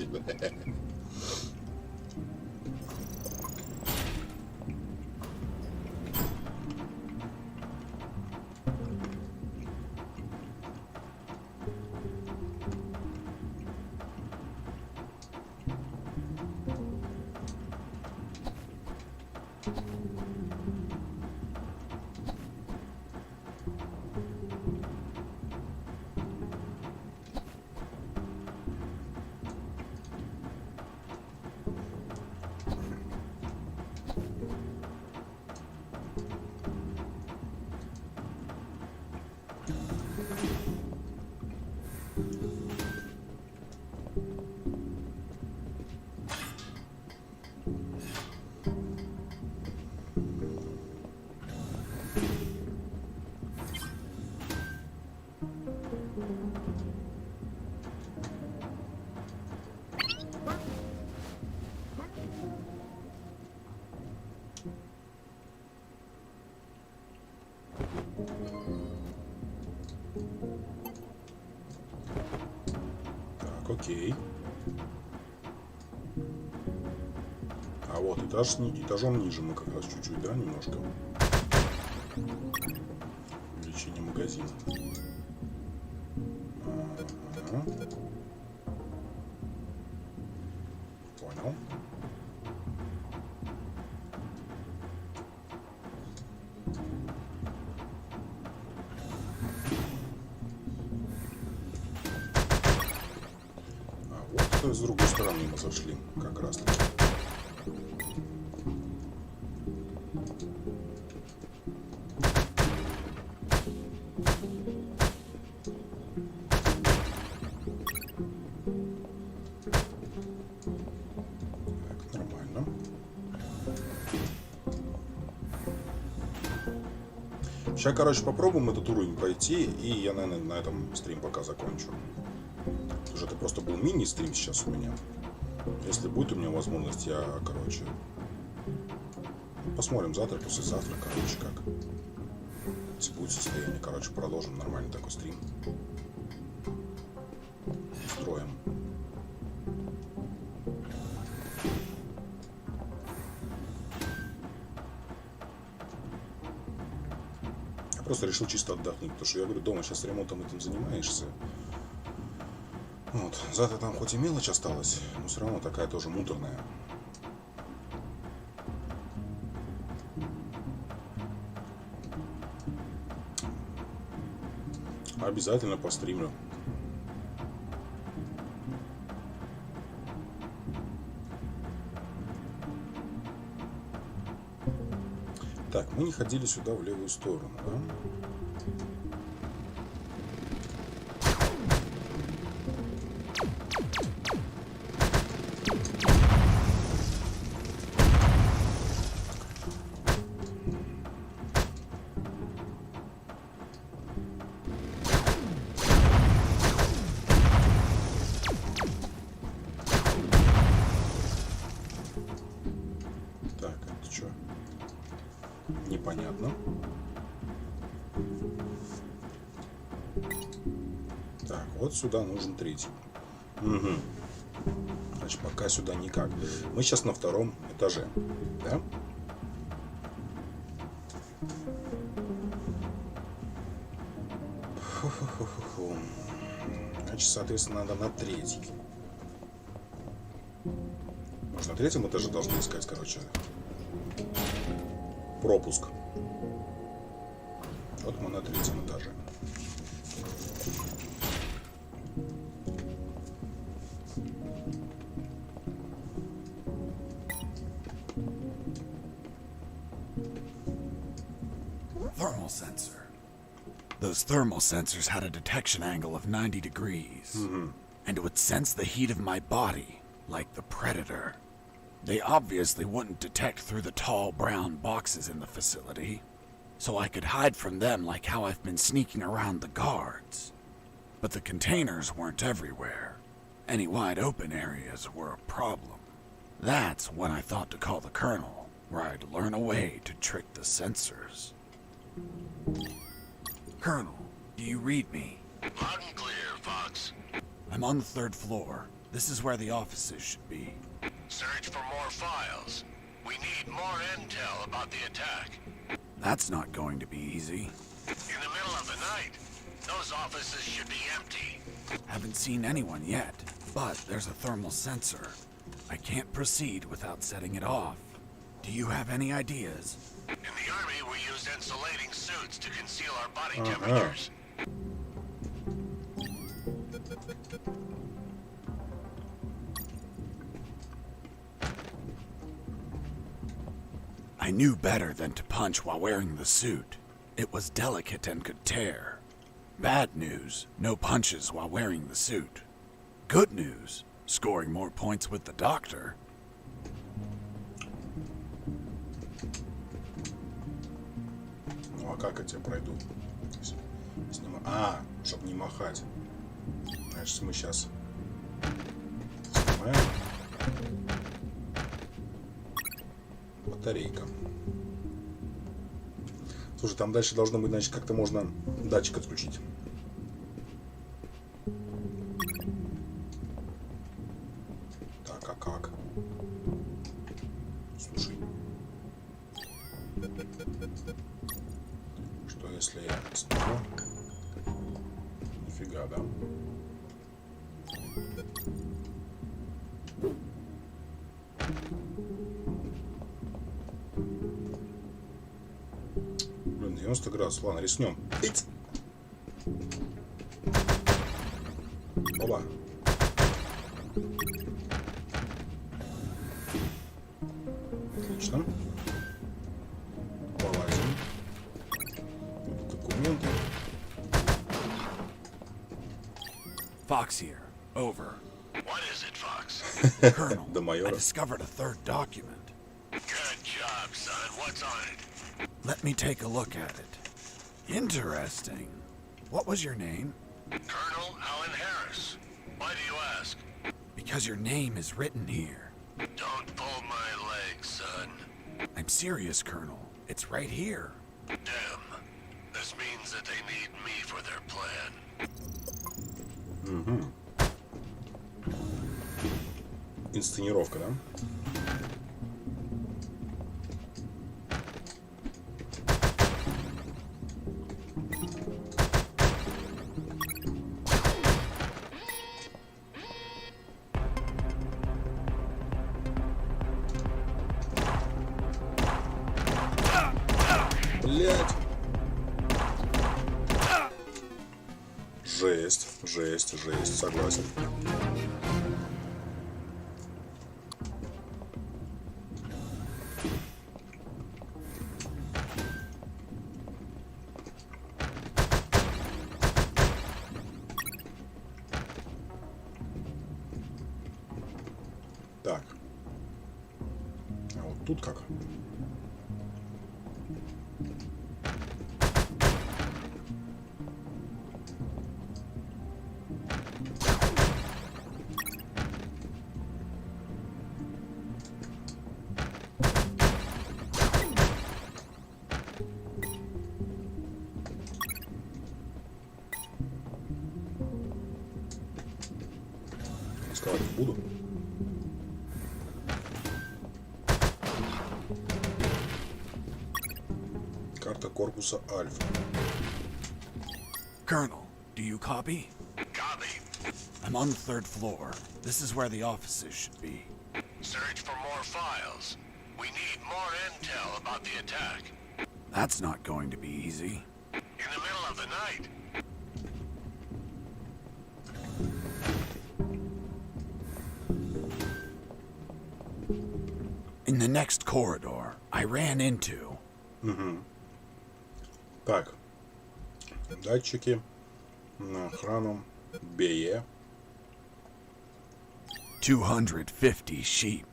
Так, окей. А вот этажом ниже мы как раз чуть-чуть, да, немножко. Увеличение магазина. Ага. Понял. А вот с другой стороны мы зашли, как раз таки. Сейчас, короче, попробуем этот уровень пройти, и я, наверное, на этом стрим пока закончу. Потому что это просто был мини-стрим сейчас у меня. Если будет у меня возможность, я, короче, посмотрим завтра, послезавтра, короче, как. Если будет состояние, короче, продолжим нормальный такой стрим. Устроим. Просто решил чисто отдохнуть, потому что я говорю, дома сейчас ремонтом этим занимаешься. Вот. Завтра там хоть и мелочь осталась, но все равно такая тоже муторная. Обязательно постримлю. Так, мы не ходили сюда в левую сторону, да? Так, это что? Непонятно. Так, вот сюда нужен третий. Угу. Значит, пока сюда никак. Мы сейчас на втором этаже, да? Фу-фу-фу-фу. Значит, соответственно, надо на третий. Может, на третьем этаже должны искать, короче, пропуск. Вот мы на третьем этаже. Thermal sensor. Those thermal sensors had a detection angle of 90 degrees. And it would sense the heat of my body, like the predator. They obviously wouldn't detect through the tall brown boxes in the facility, so I could hide from them like how I've been sneaking around the guards. But the containers weren't everywhere. Any wide open areas were a problem. That's when I thought to call the Colonel, where I'd learn a way to trick the sensors. Colonel, do you read me? Loud and clear, Fox. I'm on the 3rd floor. This is where the offices should be. Search for more files. We need more intel about the attack. That's not going to be easy. In the middle of the night, those offices should be empty. Haven't seen anyone yet, but there's a thermal sensor. I can't proceed without setting it off. Do you have any ideas? In the Army, we use insulating suits to conceal our body temperatures. I knew better than to punch while wearing the suit. It was delicate and could tear. Bad news, no punches while wearing the suit. Good news, scoring more points with the doctor. Ну а как я тебя пройду? А, чтобы не махать. Значит, мы сейчас снимаем. Батарейка. Слушай, там дальше должно быть, значит, как-то можно датчик отключить. Так, а как? Слушай. Что если я сниму? Нифига, да? Блин, 90 градусов. Ладно, рискнем. Ить! Оба. Отлично. Полазим. Документы. Fox here. Over. What is it, Fox? Colonel, Да, майора. I discovered a third document. Good job, son. What's on it? Let me take a look at it. Interesting. What was your name? Colonel Alan Harris. Why do you ask? Because your name is written here. Don't pull my leg, son. I'm serious, Colonel. It's right here. Damn. This means that they need me for their plan. Угу. Инсценировка, да? Блять. Жесть, согласен. Так. А вот тут как? Сказать не буду. Карта корпуса Альфа. Colonel, do you copy? Copy. I'm on the 3rd floor. This is where the offices should be. Search for more files. We need more intel about the attack. That's not going to be easy. In the middle of the night. In the next corridor, I ran into... Угу. Так. Датчики. На охрану. БЕ. 250 sheep.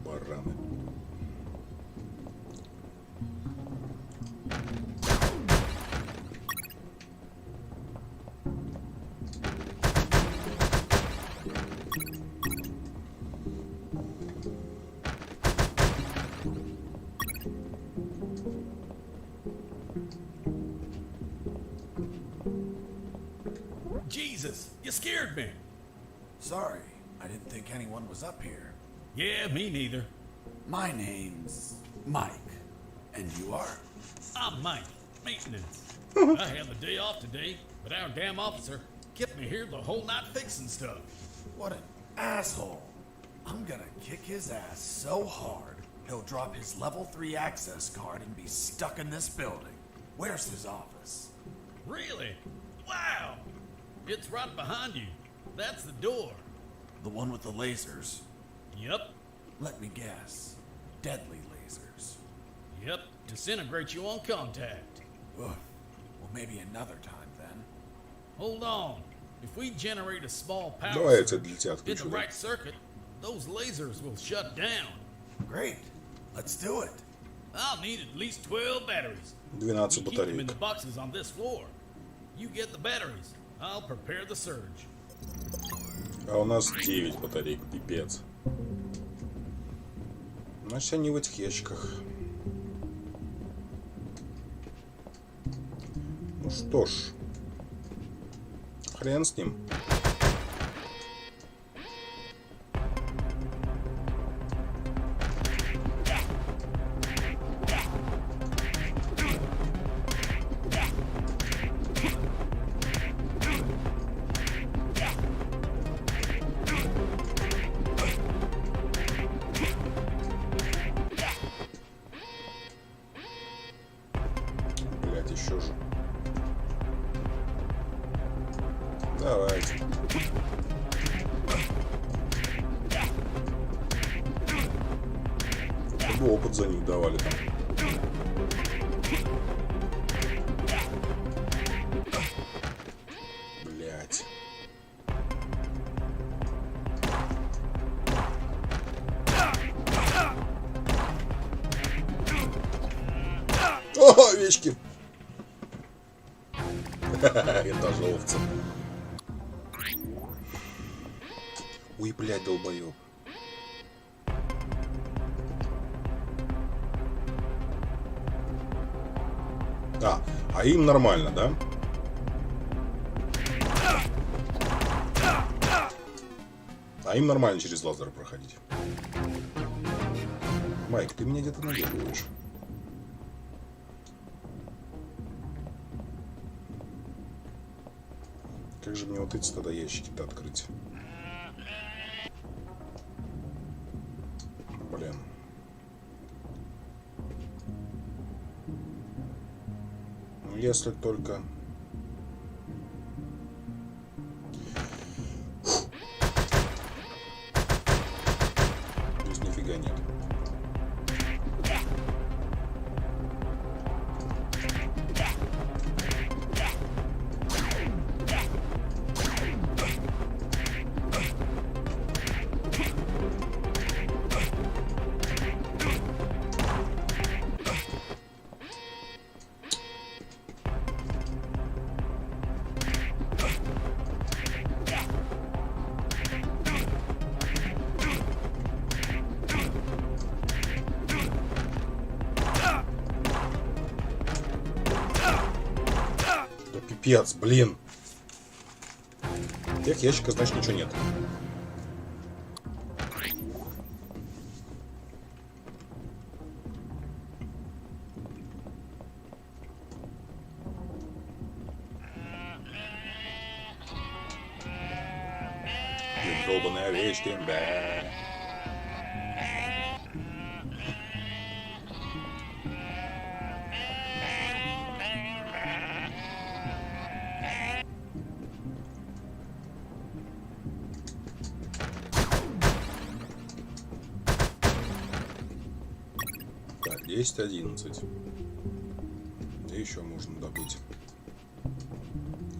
Бараны. Jesus, you scared me. Sorry, I didn't think anyone was up here. Yeah, me neither. My name's Mike. And you are? I'm Mike, maintenance. I have a day off today, but our damn officer kept me here the whole night fixing stuff. What an asshole. I'm gonna kick his ass so hard, he'll drop his level 3 access card and be stuck in this building. Where's his office? Really? Wow! It's right behind you. That's the door. The one with the lasers? Yep. Let me guess. Deadly lasers. Yep, disintegrate you on contact. Ugh. maybe another time then. Hold on. If we generate a small power Давай я тебя surge для тебя in the отключу. right circuit, those lasers will shut down. Great. Let's do it. I'll need at least 12 batteries. 12 We keep them in батареек. the boxes on this floor. You get the batteries. I'll prepare the surge. А у нас 9 батареек, пипец. Значит, они в этих ящиках. Ну что ж. Хрен с ним. Блять, еще же. Давайте. Чтобы опыт за них давали там. Блять. О, овечки. Это же овцы. Ой, блядь, долбоёб. А им нормально, да? А им нормально через лазер проходить. Майк, ты меня где-то наебываешь. Как же мне вот эти тогда ящики-то открыть? Блин. Ну, если только... Здесь нифига нет. Пипец, блин. В тех ящиках, значит, ничего нет. Блин, долбаные овечки, да. Так, 10-11. И еще можно добыть.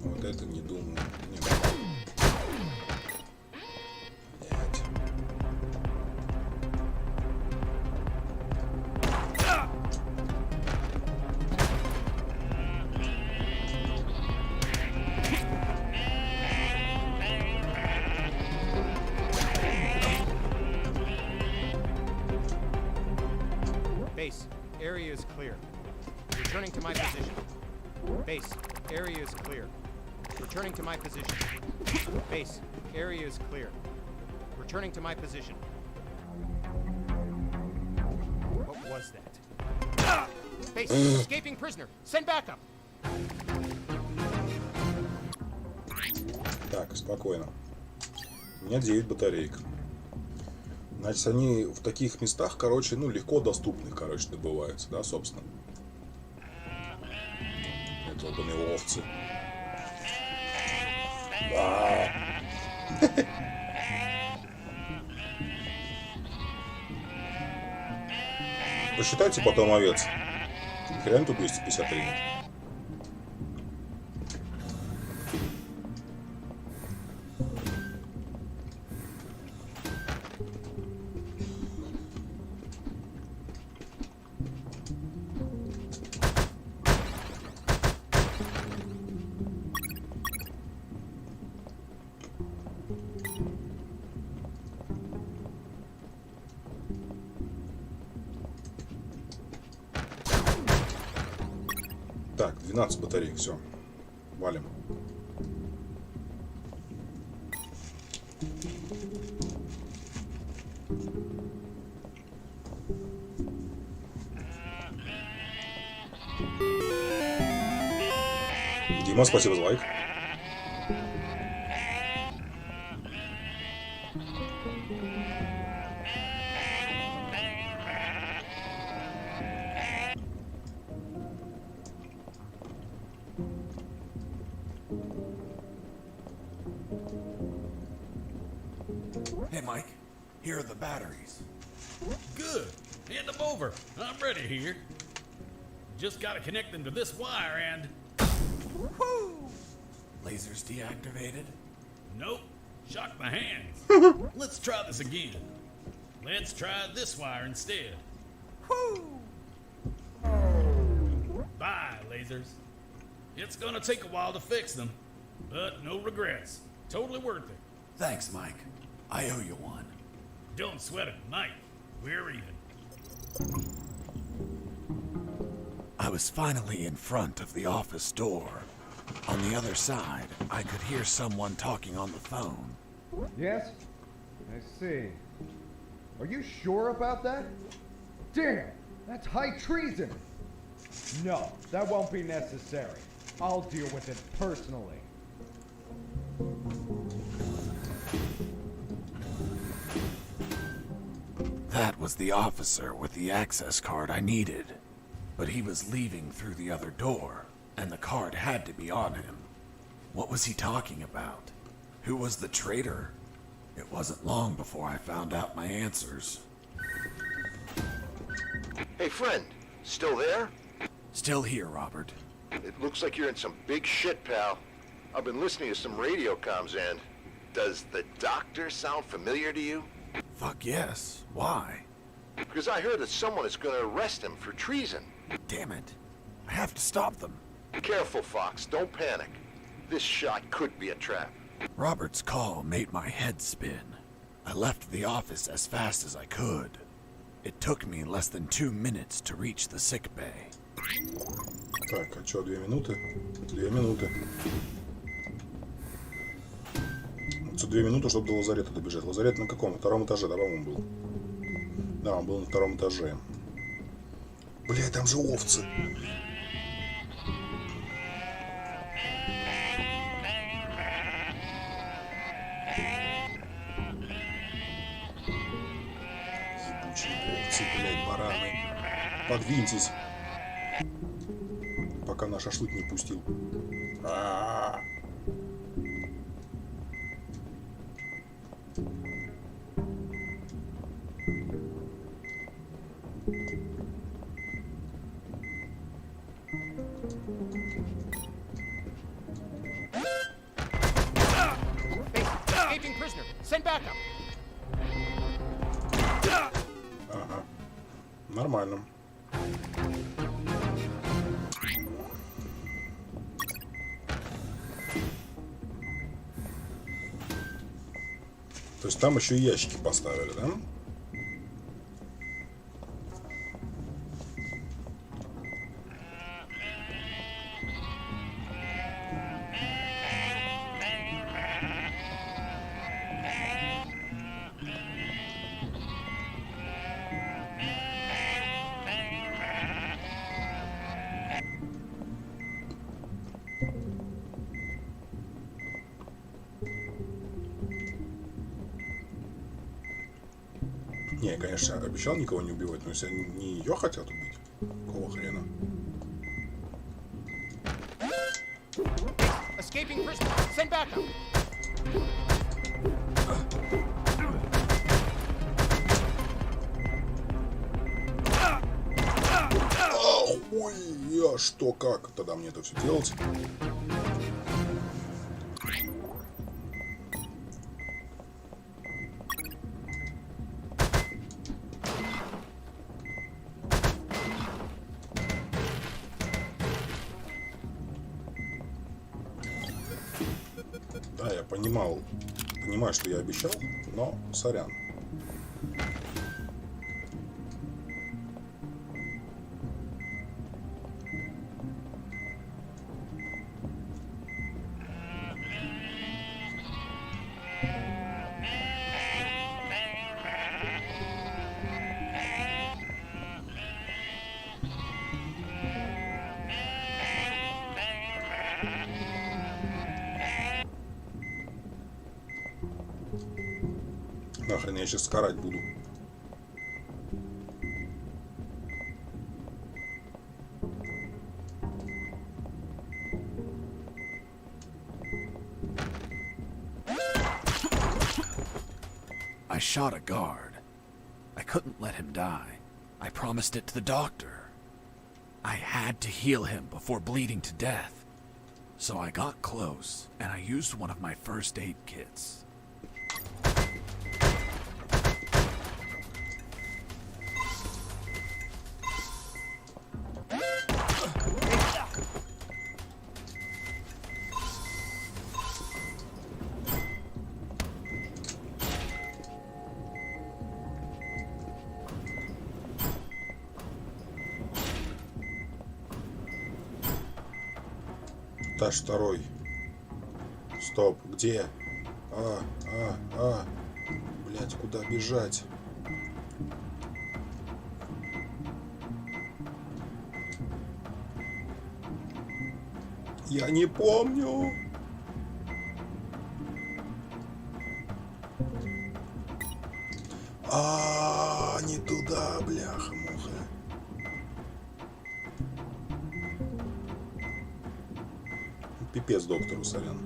Вот это не думаю. Не думаю. Блять. Base, area is clear. Returning to my position. Base, area is clear. Returning to my position. Base, area is clear. Returning to my position. What was that? Base, escaping prisoner. Send backup. Так, спокойно. У меня 9 батареек. Значит, они в таких местах, короче, ну, легко доступных, короче, добываются, да, собственно. Это долбаные овцы. Да. Посчитайте потом овец. Хрен тут 253. Так, 12 батареек, все. Валим. Дима, спасибо за лайк. Hey, Mike. Here are the batteries. Good. Hand them over. I'm ready here. Just gotta connect them to this wire and... Woo! Lasers deactivated? Nope. Shocked my hands. Let's try this again. Let's try this wire instead. Woo! Bye, lasers. It's gonna take a while to fix them, but no regrets. Totally worth it. Thanks, Mike. I owe you one. Don't sweat it, Mike. We're even. I was finally in front of the office door. On the other side, I could hear someone talking on the phone. Yes? I see. Are you sure about that? Damn! That's high treason! No, that won't be necessary. I'll deal with it personally. That was the officer with the access card I needed. But he was leaving through the other door, and the card had to be on him. What was he talking about? Who was the traitor? It wasn't long before I found out my answers. Hey, friend. Still there? Still here, Robert. It looks like you're in some big shit, pal. I've been listening to some radio comms and... Does the doctor sound familiar to you? Fuck yes. Why? Because I heard that someone is going to arrest him for treason. Damn it. I have to stop them. Careful, Fox. Don't panic. This shot could be a trap. Robert's call made my head spin. I left the office as fast as I could. It took me less than 2 minutes to reach the sick bay. Так, а что, 2 минуты? 2 минуты. 2 минуты, чтобы до лазарета добежать. Лазарет на каком? На 2-м этаже, да, по-моему, был? Да, он был на 2-м этаже. Бля, там же овцы. Ебучие овцы, блядь, бараны. Подвиньтесь. Пока на шашлык не пустил. Escaping prisoner. Send backup. Ага. Нормально. То есть там еще и ящики поставили, да? Не, я, конечно, обещал никого не убивать, но если они не ее хотят убить, какого хрена? Escaping prisoner. Send backup. Ой, я что, как? Тогда мне это все делать? Да, я понимаю, что я обещал, но сорян. Нахрен я сейчас карать буду. I shot a guard. I couldn't let him die. I promised it to the doctor. I had to heal him before bleeding to death. So I got close, and I used one of my first aid kits. Этаж второй. Стоп, где? Блять, куда бежать? Я не помню. Не туда, бляха-муха. Пипец доктору, сорян.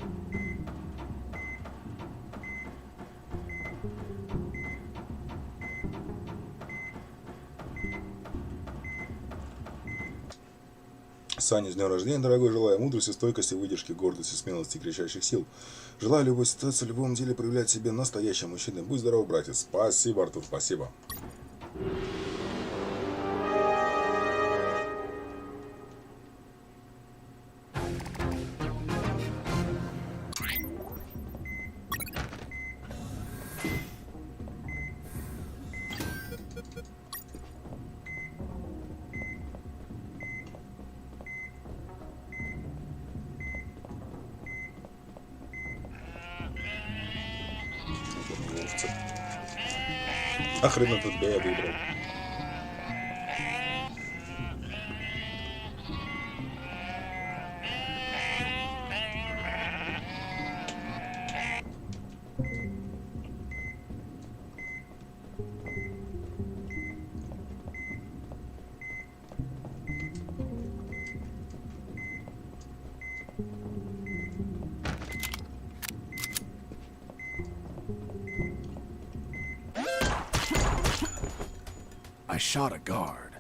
Саня, с днем рождения, дорогой. Желаю мудрости, стойкости, выдержки, гордости, смелости, кричащих сил. Желаю любой ситуации, в любом деле проявлять себе настоящим мужчиной. Будь здоров, братец. Спасибо, Артур, спасибо. Нахрен этот Б я выбрал. I shot a guard.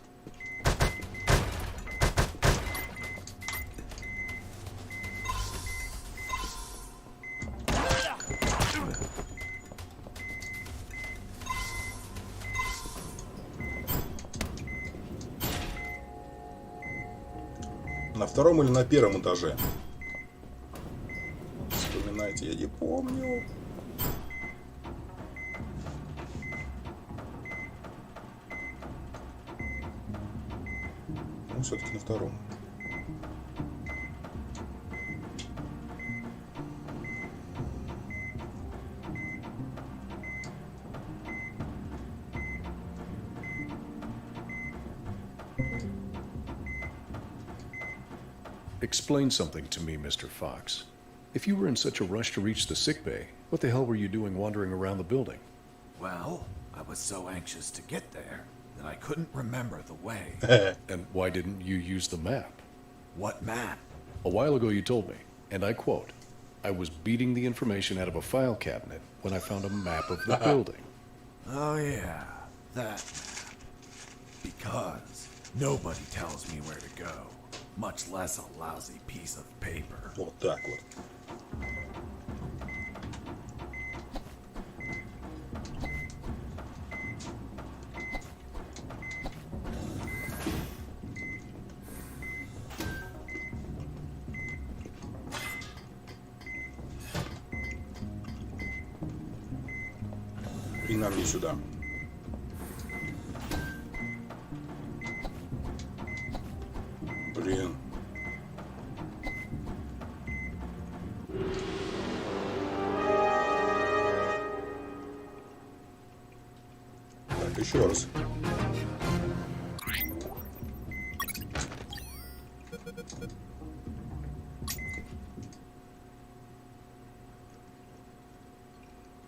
На втором или на первом этаже? Вспоминайте, я не помню. Ну, все-таки на втором. Explain something to me, Mr. Fox. If you were in such a rush to reach the sickbay, what the hell were you doing wandering around the building? Well, I was so anxious to get there that I couldn't remember the way. And why didn't you use the map? What map? A while ago you told me, and I quote, I was beating the information out of a file cabinet when I found a map of the building. Oh yeah, that map. Because nobody tells me where to go, much less a lousy piece of paper. Вот так вот. И нам не сюда. Блин. Так, еще раз.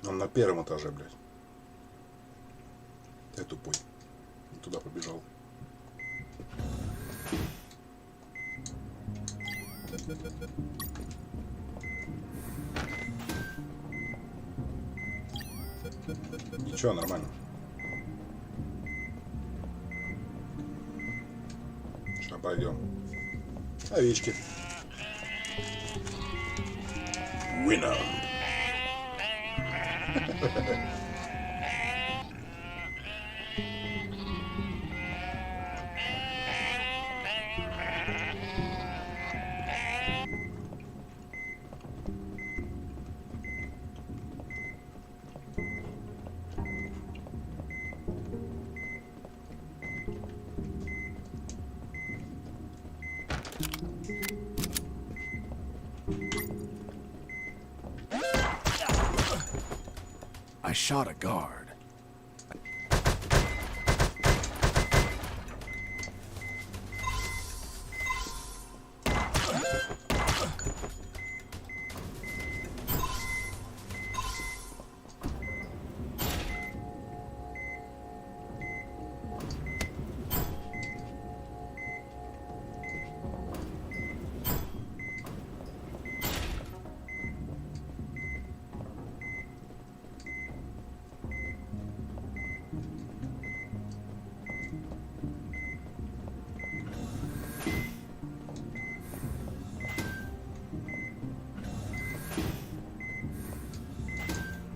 Он на первом этаже, блядь. Ты тупой. Туда побежал. Ничего, нормально. Сейчас пойдем. Овечки. Winner. I shot a guard.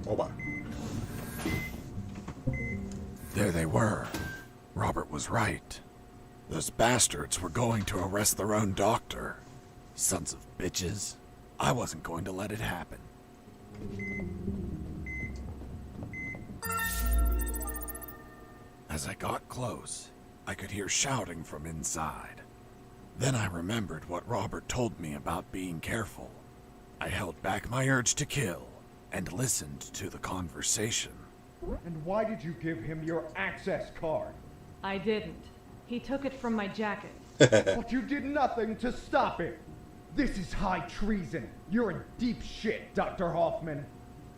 Оба. There they were. Robert was right. Those bastards were going to arrest their own doctor. Sons of bitches. I wasn't going to let it happen. As I got close, I could hear shouting from inside. Then I remembered what Robert told me about being careful. I held back my urge to kill and listened to the conversation. And why did you give him your access card? I didn't. He took it from my jacket. But you did nothing to stop it. This is high treason. You're in deep shit, Dr. Hoffman.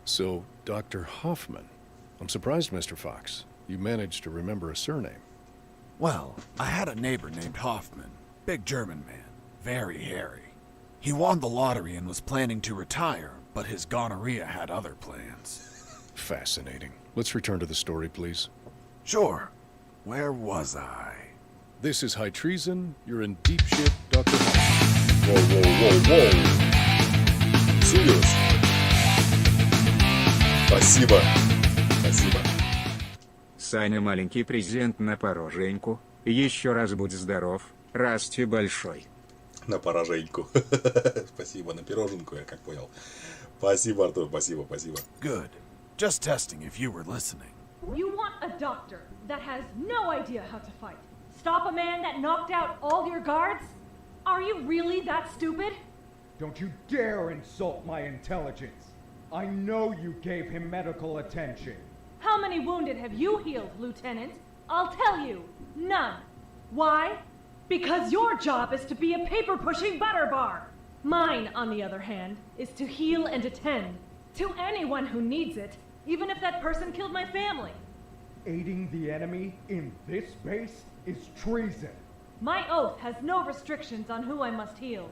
So, Dr. Hoffman. I'm surprised, Mr. Fox. You managed to remember a surname. Well, I had a neighbor named Hoffman. Big German man. Very hairy. He won the lottery and was planning to retire, but his gonorrhea had other plans. Fascinating. Let's return to the story, please. Sure. Where was I? This is high treason. You're in deep shit, Dr. Hoffman. Воу, воу, воу, воу. Serious. Спасибо. Спасибо. Саня, маленький презент на пороженьку. Еще раз будь здоров, расти большой. На пораженьку. Спасибо, на пироженку, я как понял. Спасибо, Артур, спасибо, спасибо. Good. Just testing if you were listening. You want a doctor that has no idea how to fight? Stop a man that knocked out all your guards? Are you really that stupid? Don't you dare insult my intelligence. I know you gave him medical attention. How many wounded have you healed, Lieutenant? I'll tell you, none. Why? Because your job is to be a paper-pushing butter bar. Mine, on the other hand, is to heal and attend to anyone who needs it, even if that person killed my family. Aiding the enemy in this base is treason. My oath has no restrictions on who I must heal.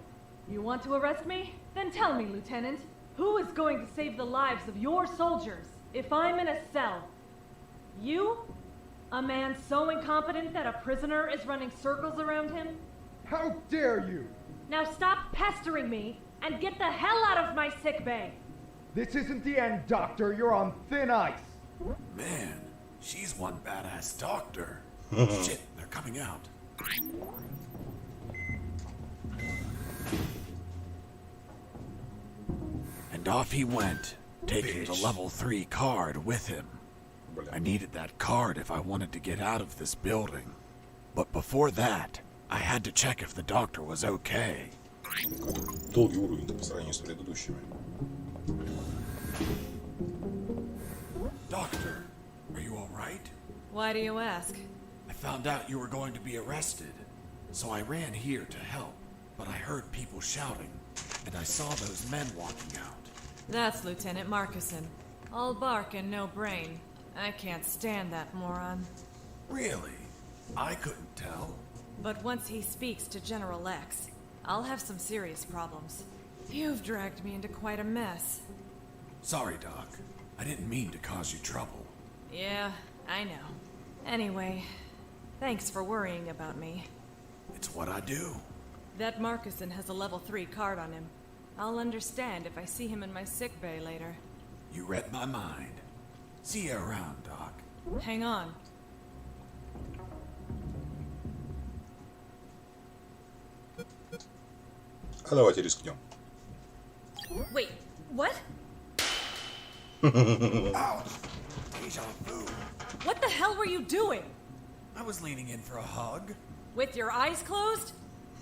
You want to arrest me? Then tell me, Lieutenant, who is going to save the lives of your soldiers if I'm in a cell? You? A man so incompetent that a prisoner is running circles around him? How dare you! Now stop pestering me and get the hell out of my sick bay! This isn't the end, Doctor. You're on thin ice. Man, she's one badass doctor. Shit, they're coming out. And off he went, taking the level 3 card with him. I needed that card if I wanted to get out of this building. But before that, I had to check if the doctor was okay. Долгий уровень по сравнению с предыдущими. Doctor, are you alright? Why do you ask? I found out you were going to be arrested, so I ran here to help. But I heard people shouting, and I saw those men walking out. That's Lieutenant Marcuson. All bark and no brain. I can't stand that moron. Really? I couldn't tell. But once he speaks to General X, I'll have some serious problems. You've dragged me into quite a mess. Sorry, Doc. I didn't mean to cause you trouble. Yeah, I know. Anyway, thanks for worrying about me. It's what I do. That Marcuson has a level 3 card on him. I'll understand if I see him in my sickbay later. You read my mind. See you around, Doc. Hang on. А давайте рискнем. Wait, what? Ouch! Deja vu. What the hell were you doing? I was leaning in for a hug. With your eyes closed?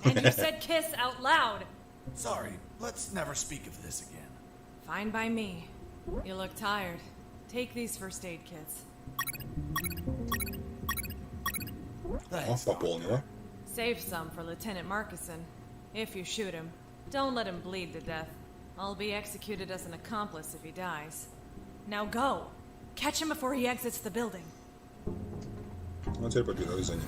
And you said kiss out loud. Sorry, let's never speak of this again. Fine by me. You look tired. Take these first aid kits. О, пополнила. Save some for Lieutenant Marcuson. If you shoot him, don't let him bleed to death. I'll be executed as an accomplice if he dies. Now go! Catch him before he exits the building. Ну, теперь побегали за ним.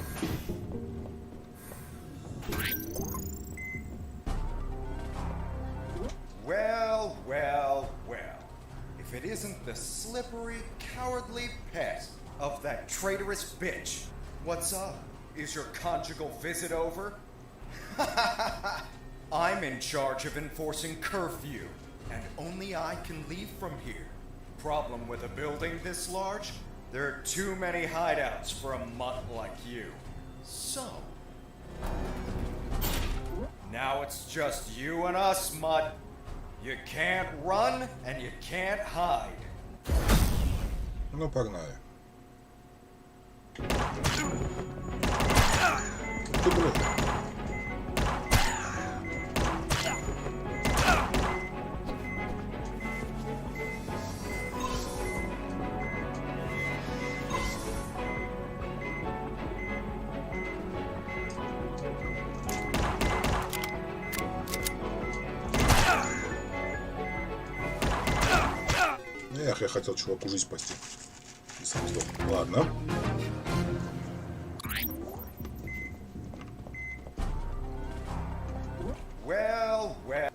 Well, well, well. If it isn't the slippery, cowardly pet of that traitorous bitch. What's up? Is your conjugal visit over? I'm in charge of enforcing curfew, and only I can leave from here. Problem with a building this large? There are too many hideouts for a mutt like you. So... now it's just you and us, mutt. You can't run, and you can't hide. Ну, погнали. Ты, блин. Эх, я хотел чуваку жизнь спасти. И сам сдох. Ладно. Well, well.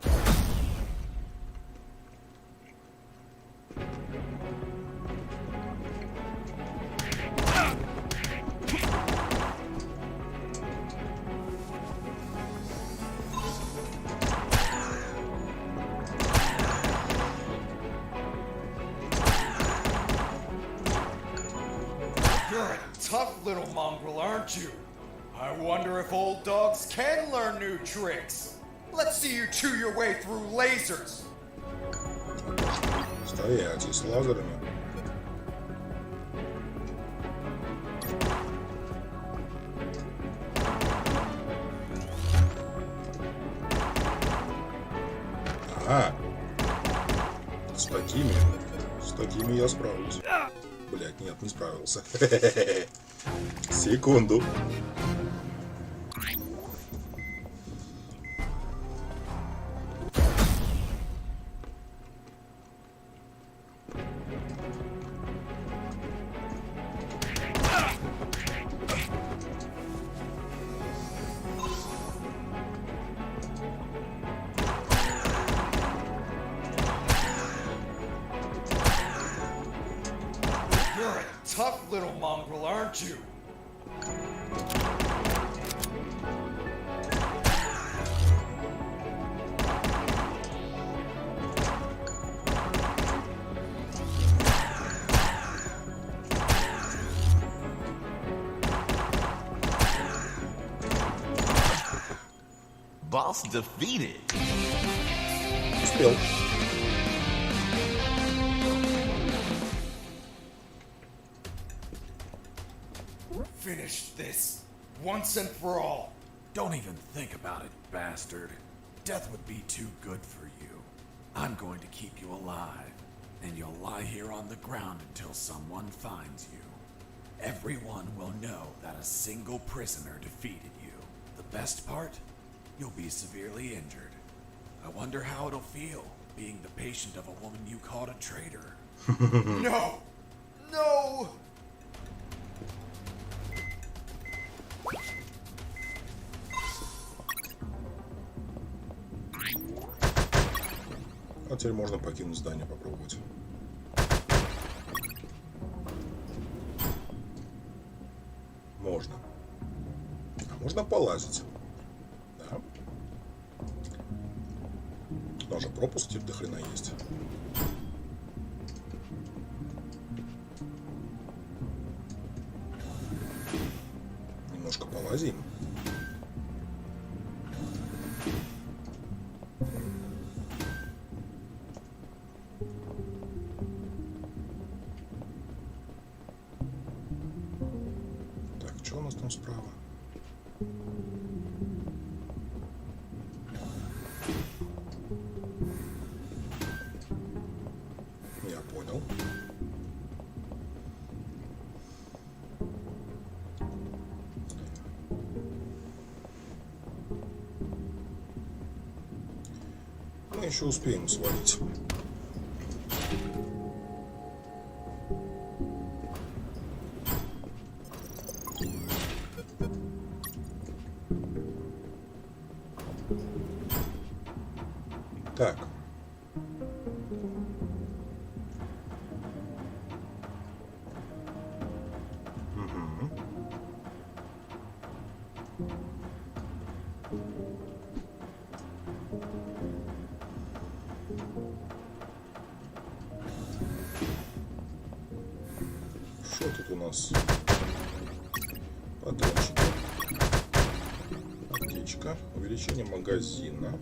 You're a tough little mongrel, aren't you? I wonder if old dogs can learn new tricks. Let's see you chew your way through lasers. Стоять, и с лазерами. Ага. С такими я справлюсь. Блять, нет, не справился. Секунду. You're a tough little mongrel, aren't you? Boss defeated. Успел. Finish this once and for all. Don't even think about it, bastard. Death would be too good for you. I'm going to keep you alive, and you'll lie here on the ground until someone finds you. Everyone will know that a single prisoner defeated you. The best part? You'll be severely injured. I wonder how it'll feel, being the patient of a woman you called a traitor. No! No! А теперь можно покинуть здание, попробовать. Можно. А можно полазить. Да. Даже пропуск теперь до хрена есть. Немножко полазим. Так, что у нас там справа? Я понял. Мы еще успеем свалить. Так. Угу. Что тут у нас? Патрончики. Аптечка. Увеличение магазина.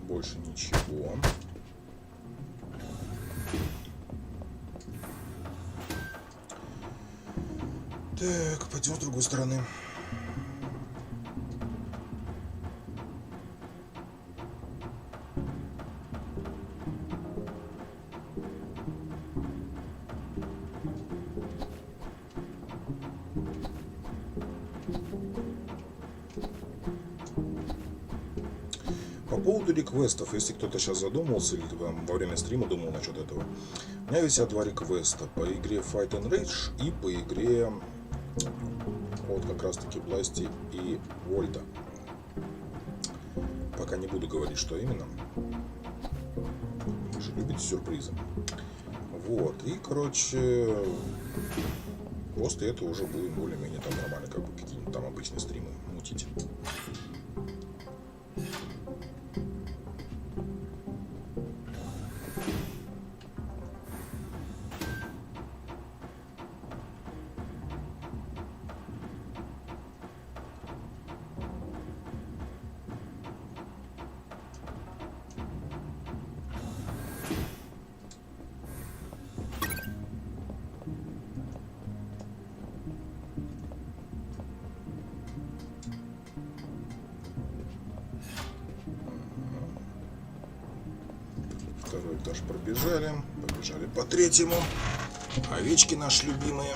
Больше ничего. Так, пойдем с другой стороны. По поводу реквестов, если кто-то сейчас задумался или там во время стрима думал насчет этого, у меня висят два реквеста по игре Fight and Rage и по игре вот как раз таки Власти и Вольта. Пока не буду говорить, что именно. Вы же любите сюрпризы. Вот, и короче, после этого уже будем более-менее там нормально, как бы какие-нибудь там обычные стримы мутить. Второй этаж пробежали. Побежали по третьему. Овечки наши любимые.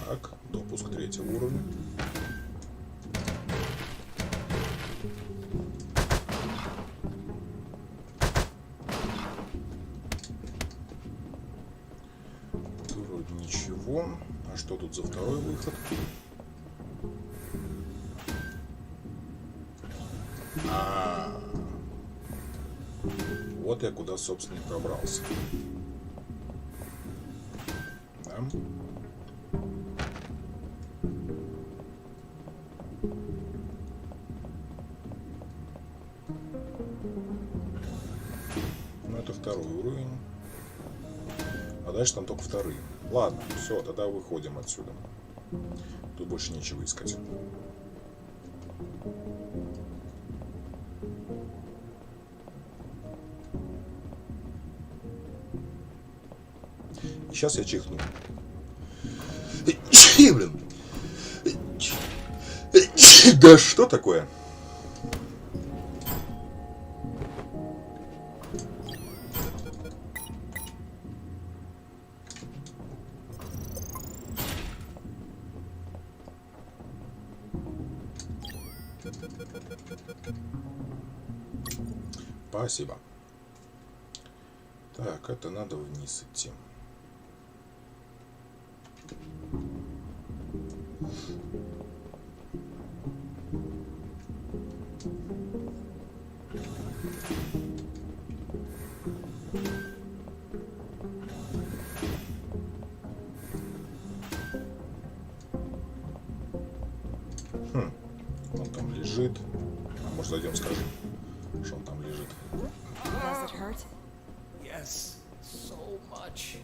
Так, допуск третьего уровня. Вроде ничего. А что тут за второй выход? Вот я куда, собственно, и пробрался. Да? Ну, это второй уровень. А дальше там только вторые. Ладно, все, тогда выходим отсюда. Тут больше нечего искать. Сейчас я чихну. Блин. Да что такое? Спасибо. Так, это надо вниз идти. Он там лежит. А может, зайдем, скажем, что он там лежит. Does it hurt? Yes, so much.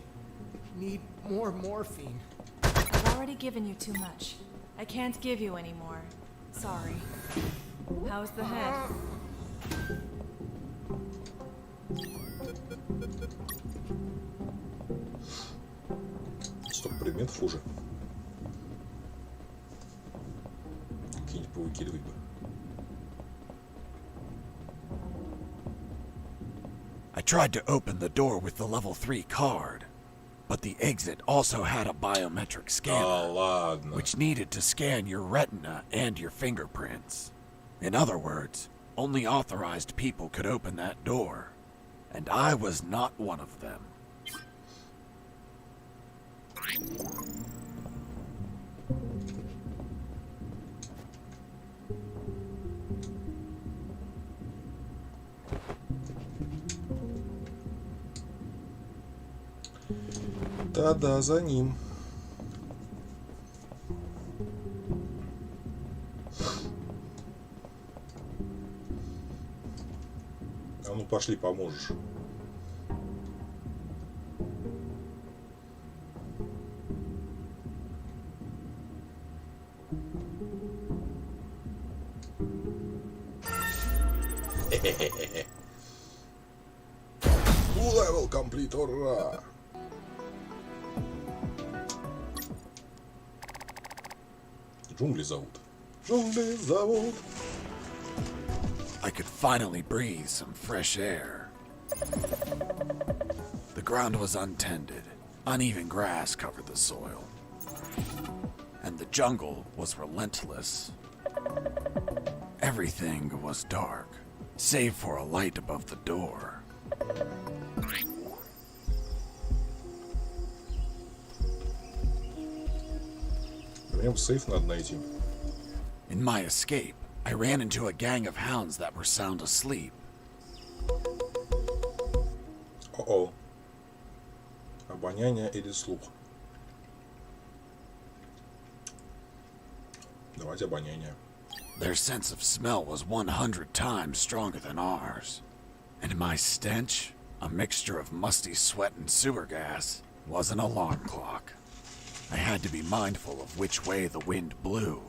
Need more morphine. I've already given you too much. I can't give you any more. Sorry. How's the head? Столько предметов уже. Какие-нибудь повыкидывать бы. I tried to open the door with the level 3 card, but the exit also had a biometric scanner, which needed to scan your retina and your fingerprints. In other words, only authorized people could open that door, and I was not one of them. Да-да, за ним. А ну пошли, поможешь. Level complete, ура! Джунгли зовут. Джунгли зовут. I could finally breathe some fresh air. The ground was untended. Uneven grass covered the soil. And the jungle was relentless. Everything was dark, save for a light above the door. Мне в сейф надо найти. In my escape, I ran into a gang of hounds that were sound asleep. О-о. Обоняние или слух? Давайте обоняние. Their sense of smell was 100 times stronger than ours. And my stench, a mixture of musty sweat and sewer gas, was an alarm clock. I had to be mindful of which way the wind blew,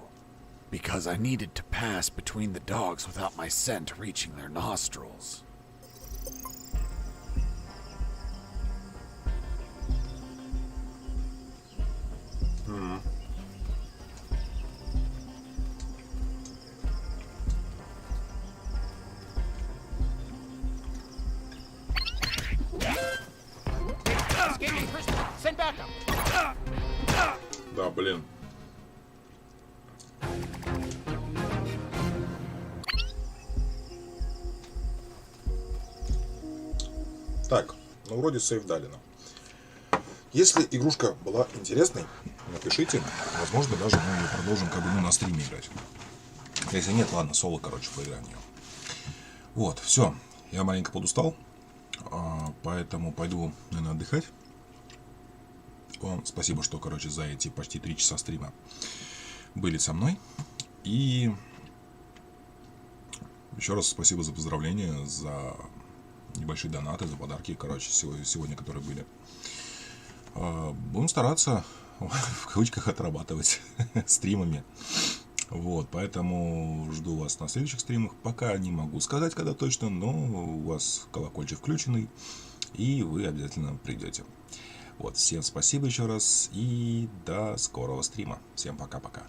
because I needed to pass between the dogs without my scent reaching their nostrils. Send backup. Да, блин. Так, ну вроде сейф дали нам. Если игрушка была интересной, напишите. Возможно, даже мы ее продолжим как бы на стриме играть. Если нет, ладно, соло, короче, поиграем в нее. Вот, все. Я маленько подустал, поэтому пойду, наверное, отдыхать. Вам спасибо, что, короче, за эти почти 3 часа стрима были со мной. И еще раз спасибо за поздравления, за небольшие донаты, за подарки, короче, сегодня, которые были. Будем стараться, в кавычках, отрабатывать стримами. Вот, поэтому жду вас на следующих стримах. Пока не могу сказать, когда точно, но у вас колокольчик включенный, и вы обязательно придете. Вот, всем спасибо еще раз, и до скорого стрима. Всем пока-пока.